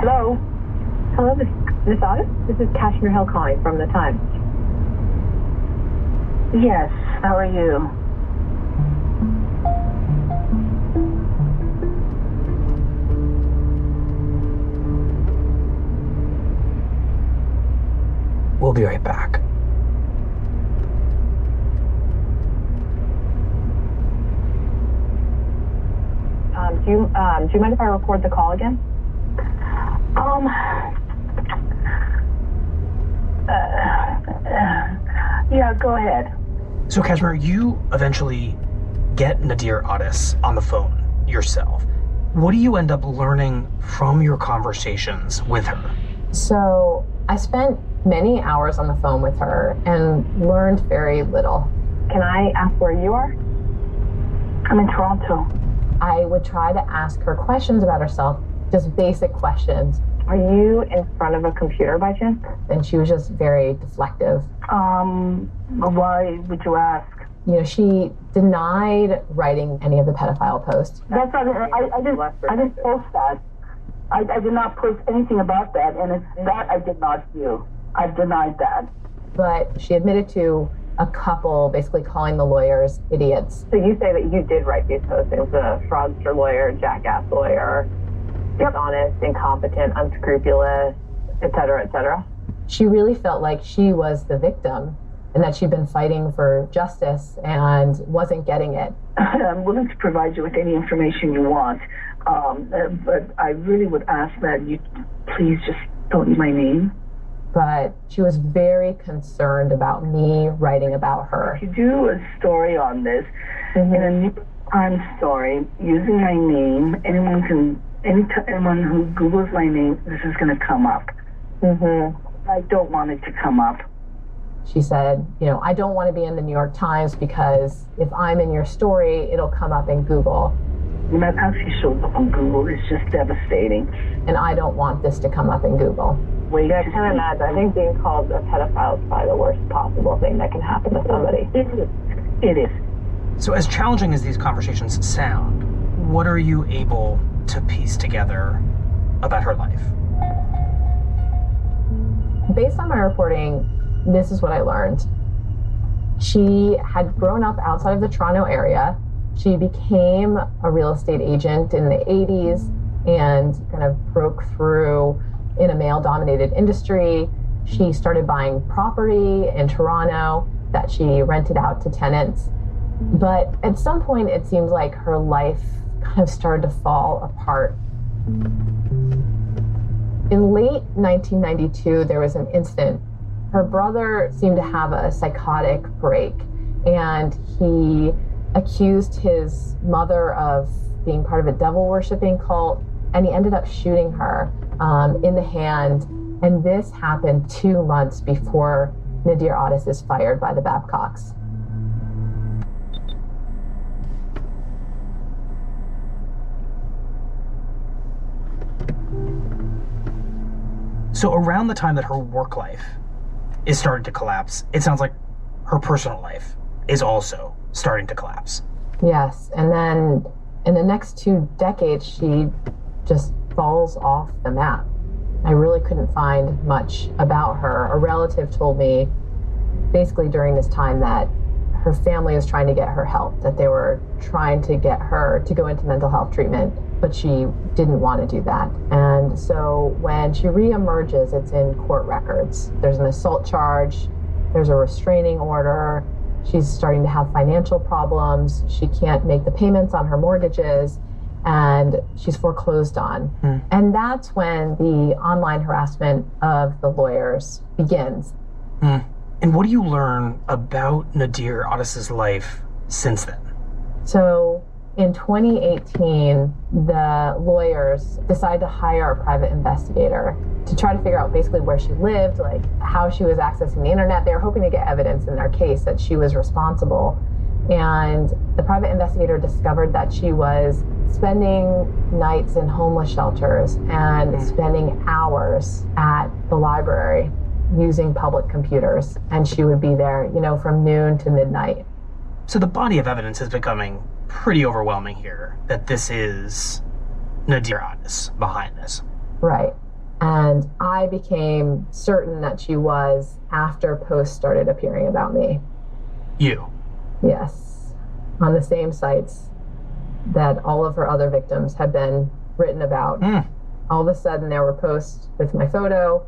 Speaker 16: Hello? Hello, Miss Otis? This is Kashmir Hill calling from the Times.
Speaker 13: Yes, how are you?
Speaker 17: We'll be right back.
Speaker 16: Do you mind if I record the call again?
Speaker 13: Yeah, go ahead.
Speaker 17: So, Kashmir, you eventually get Nadir Otis on the phone yourself. What do you end up learning from your conversations with her?
Speaker 18: So I spent many hours on the phone with her and learned very little.
Speaker 16: Can I ask where you are?
Speaker 13: I'm in Toronto.
Speaker 18: I would try to ask her questions about herself, just basic questions.
Speaker 16: Are you in front of a computer by chance?
Speaker 18: And she was just very deflective.
Speaker 13: Why would you ask?
Speaker 18: She denied writing any of the pedophile posts.
Speaker 13: That's not, I didn't post that. I did not post anything about that, and it's that I did not do. I've denied that.
Speaker 18: But she admitted to a couple basically calling the lawyers idiots.
Speaker 16: So you say that you did write these posts. It was a fraudster lawyer, jackass lawyer, dishonest, incompetent, unscrupulous, et cetera, et cetera.
Speaker 18: She really felt like she was the victim and that she'd been fighting for justice and wasn't getting it.
Speaker 13: I'm willing to provide you with any information you want, but I really would ask that you please just don't use my name.
Speaker 18: But she was very concerned about me writing about her.
Speaker 13: If you do a story on this, in a New York Times story, using my name, anyone who Googles my name, this is going to come up. I don't want it to come up.
Speaker 18: She said, I don't want to be in the New York Times because if I'm in your story, it'll come up in Google.
Speaker 13: No matter how she shows up on Google, it's just devastating.
Speaker 18: And I don't want this to come up in Google.
Speaker 16: Yeah, I can't imagine. I think being called a pedophile is probably the worst possible thing that can happen to somebody.
Speaker 13: It is.
Speaker 17: So as challenging as these conversations sound, what are you able to piece together about her life?
Speaker 18: Based on my reporting, this is what I learned. She had grown up outside of the Toronto area. She became a real estate agent in the 80s and kind of broke through in a male-dominated industry. She started buying property in Toronto that she rented out to tenants. But at some point, it seems like her life kind of started to fall apart. In late 1992, there was an incident. Her brother seemed to have a psychotic break, and he accused his mother of being part of a devil-worshipping cult, and he ended up shooting her in the hand. And this happened 2 months before Nadir Otis is fired by the Babcocks.
Speaker 17: So around the time that her work life is starting to collapse, it sounds like her personal life is also starting to collapse.
Speaker 18: Yes, and then in the next 2 decades, she just falls off the map. I really couldn't find much about her. A relative told me basically during this time that her family was trying to get her help, that they were trying to get her to go into mental health treatment, but she didn't want to do that. And so when she reemerges, it's in court records. There's an assault charge, there's a restraining order, she's starting to have financial problems, she can't make the payments on her mortgages, and she's foreclosed on. And that's when the online harassment of the lawyers begins.
Speaker 17: And what do you learn about Nadir Otis's life since then?
Speaker 18: So in 2018, the lawyers decided to hire a private investigator to try to figure out basically where she lived, like how she was accessing the internet. They were hoping to get evidence in their case that she was responsible. And the private investigator discovered that she was spending nights in homeless shelters and spending hours at the library using public computers. And she would be there, from noon to midnight.
Speaker 17: So the body of evidence is becoming pretty overwhelming here, that this is Nadir Otis behind this.
Speaker 18: Right. And I became certain that she was after posts started appearing about me.
Speaker 17: You?
Speaker 18: Yes. On the same sites that all of her other victims had been written about. All of a sudden there were posts with my photo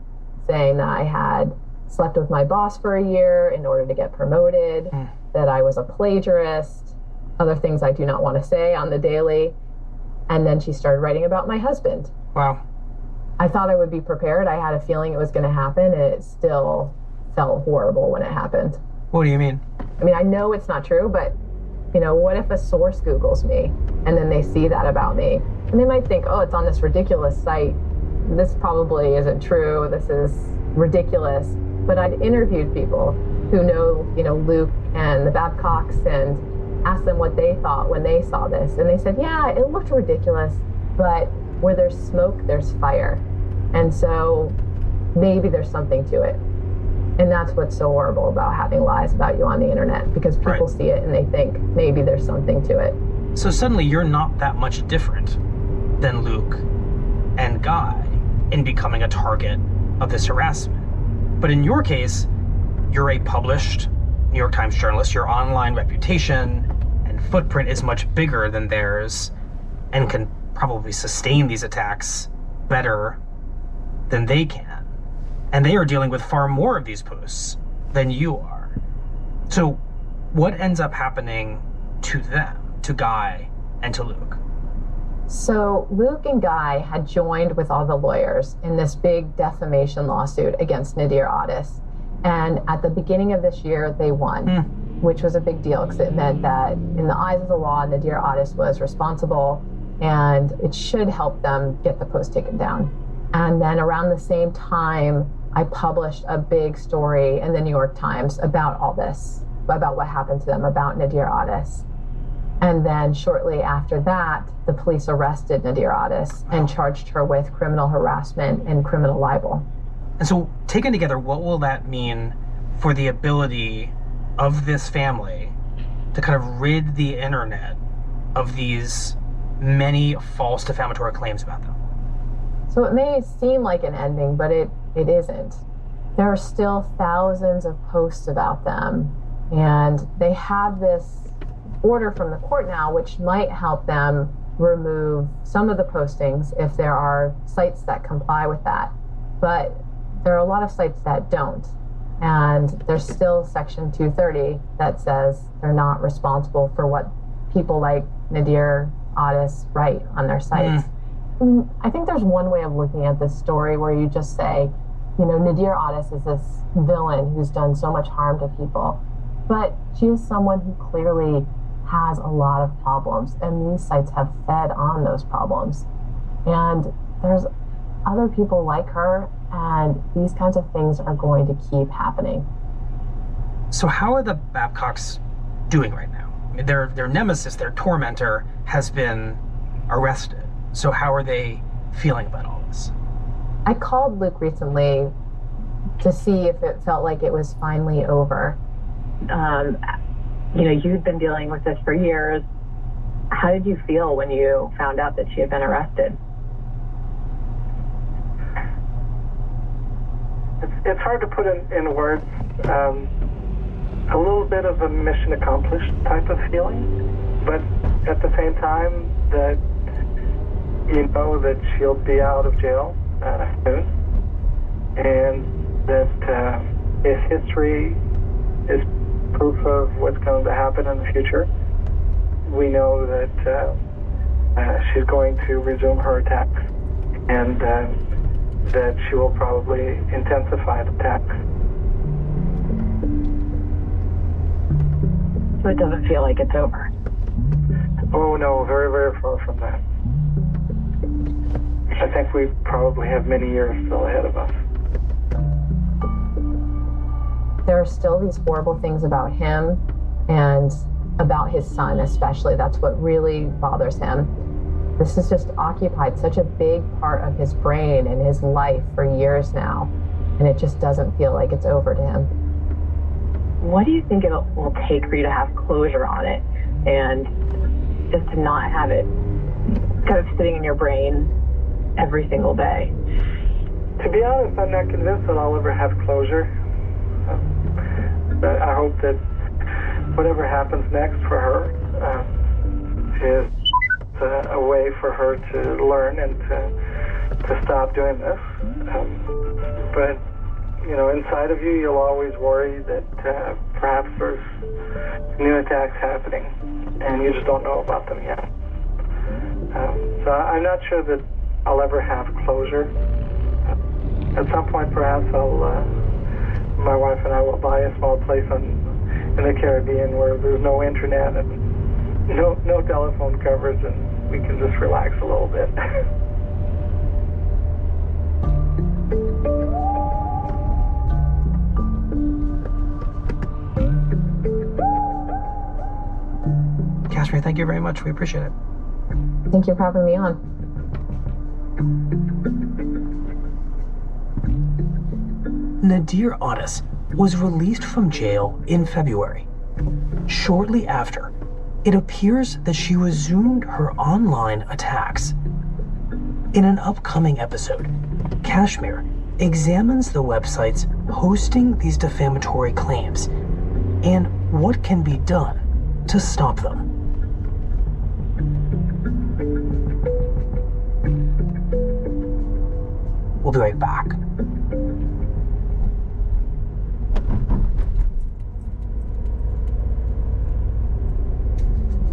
Speaker 18: saying that I had slept with my boss for a year in order to get promoted, that I was a plagiarist, other things I do not want to say on the daily. And then she started writing about my husband.
Speaker 17: Wow.
Speaker 18: I thought I would be prepared. I had a feeling it was going to happen, and it still felt horrible when it happened.
Speaker 17: What do you mean?
Speaker 18: I mean, I know it's not true, but, what if a source Googles me and then they see that about me? And they might think, oh, it's on this ridiculous site. This probably isn't true. This is ridiculous. But I'd interviewed people who know, Luke and the Babcocks and asked them what they thought when they saw this. And they said, yeah, it looked ridiculous, but where there's smoke, there's fire. And so maybe there's something to it. And that's what's so horrible about having lies about you on the internet, because people see it and they think maybe there's something to it.
Speaker 17: So suddenly you're not that much different than Luke and guy in becoming a target of this harassment. But in your case, you're a published New York Times journalist. Your online reputation and footprint is much bigger than theirs and can probably sustain these attacks better than they can. And they are dealing with far more of these posts than you are. So what ends up happening to them, to Guy and to Luke?
Speaker 18: So Luke and Guy had joined with all the lawyers in this big defamation lawsuit against Nadir Addis. And at the beginning of this year, they won, which was a big deal because it meant that in the eyes of the law, Nadir Addis was responsible and it should help them get the post taken down. And then around the same time, I published a big story in the New York Times about all this, about what happened to them, about Nadir Addis. And then shortly after that, the police arrested Nadir Addis and charged her with criminal harassment and criminal libel.
Speaker 17: And so, taken together, what will that mean for the ability of this family to kind of rid the internet of these many false defamatory claims about them?
Speaker 18: So it may seem like an ending, but it isn't. There are still thousands of posts about them, and they have this order from the court now, which might help them remove some of the postings if there are sites that comply with that. But there are a lot of sites that don't. And there's still Section 230 that says they're not responsible for what people like Nadir Addis write on their sites. I think there's one way of looking at this story where you just say, you know, Nadir Addis is this villain who's done so much harm to people, but she is someone who clearly has a lot of problems, and these sites have fed on those problems. And there's other people like her, and these kinds of things are going to keep happening.
Speaker 17: So how are the Babcocks doing right now? I mean, their nemesis, their tormentor, has been arrested. So how are they feeling about all this?
Speaker 18: I called Luke recently to see if it felt like it was finally over.
Speaker 16: You know, you'd been dealing with this for years. How did you feel when you found out that she had been arrested?
Speaker 5: It's hard to put in words. A little bit of a mission accomplished type of feeling, but at the same time that you know that she'll be out of jail soon, and that if history is proof of what's going to happen in the future, we know that she's going to resume her attacks, and that she will probably intensify the attacks.
Speaker 16: So it doesn't feel like it's over?
Speaker 5: Oh no, very, very far from that. I think we probably have many years still ahead of us.
Speaker 18: There are still these horrible things about him and about his son especially. That's what really bothers him. This has just occupied such a big part of his brain and his life for years now, and it just doesn't feel like it's over to him.
Speaker 16: What do you think it will take for you to have closure on it and just to not have it kind of sitting in your brain every single day?
Speaker 5: To be honest, I'm not convinced that I'll ever have closure. I hope that whatever happens next for her is a way for her to learn and to stop doing this. But, you know, inside of you, you'll always worry that perhaps there's new attacks happening and you just don't know about them yet. So I'm not sure that I'll ever have closure. At some point, perhaps my wife and I will buy a small place in the Caribbean where there's no internet and no telephone coverage, and we can just relax a little bit.
Speaker 17: Kashmir, thank you very much. We appreciate it.
Speaker 18: Thank you for having me on.
Speaker 17: Nadir Addis was released from jail in February. Shortly after, it appears that she resumed her online attacks. In an upcoming episode, Kashmir examines the websites hosting these defamatory claims and what can be done to stop them. We'll be right back.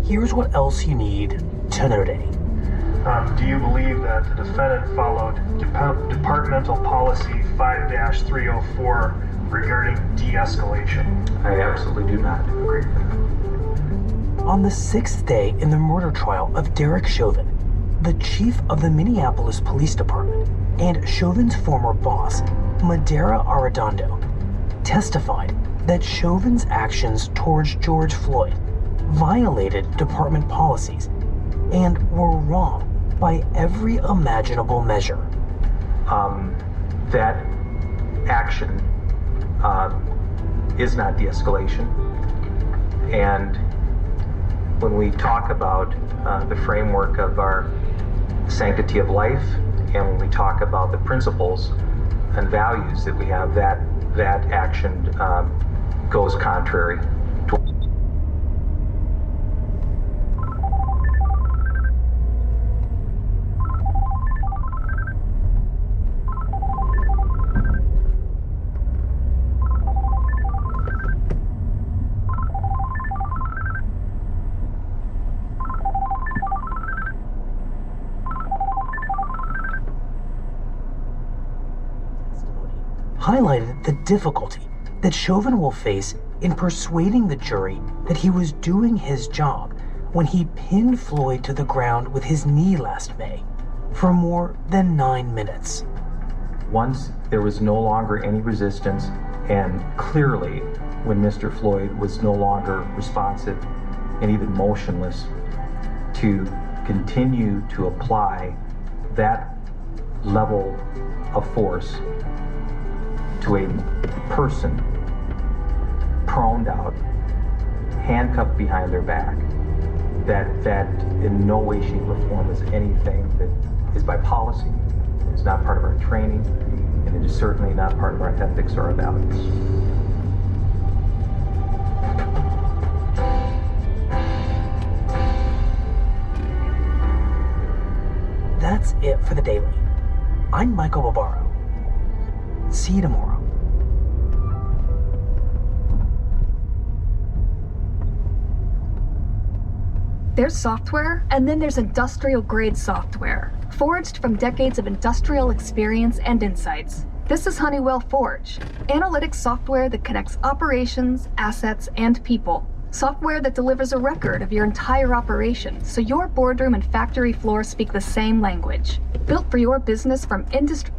Speaker 17: Here's what else you need to know today.
Speaker 9: Do you believe that the defendant followed departmental policy 5-304 regarding de-escalation?
Speaker 20: I absolutely do not agree with that.
Speaker 17: On the 6th day in the murder trial of Derek Chauvin, the chief of the Minneapolis Police Department and Chauvin's former boss, Madera Arredondo, testified that Chauvin's actions towards George Floyd violated department policies and were wrong by every imaginable measure.
Speaker 20: That action is not de-escalation. And when we talk about the framework of our sanctity of life, and when we talk about the principles and values that we have, that action goes contrary to.
Speaker 17: Highlighted the difficulty that Chauvin will face in persuading the jury that he was doing his job when he pinned Floyd to the ground with his knee last May for more than 9 minutes.
Speaker 20: Once there was no longer any resistance, and clearly when Mr. Floyd was no longer responsive and even motionless, to continue to apply that level of force to a person proned out, handcuffed behind their back, that in no way, shape, or form is anything that is by policy, it's not part of our training, and it is certainly not part of our ethics or our values.
Speaker 17: That's it for the Daily. I'm Michael Barbaro. See you tomorrow.
Speaker 21: There's software, and then there's industrial-grade software, forged from decades of industrial experience and insights. This is Honeywell Forge, analytics software that connects operations, assets, and people. Software that delivers a record of your entire operation, so your boardroom and factory floor speak the same language. Built for your business from industry...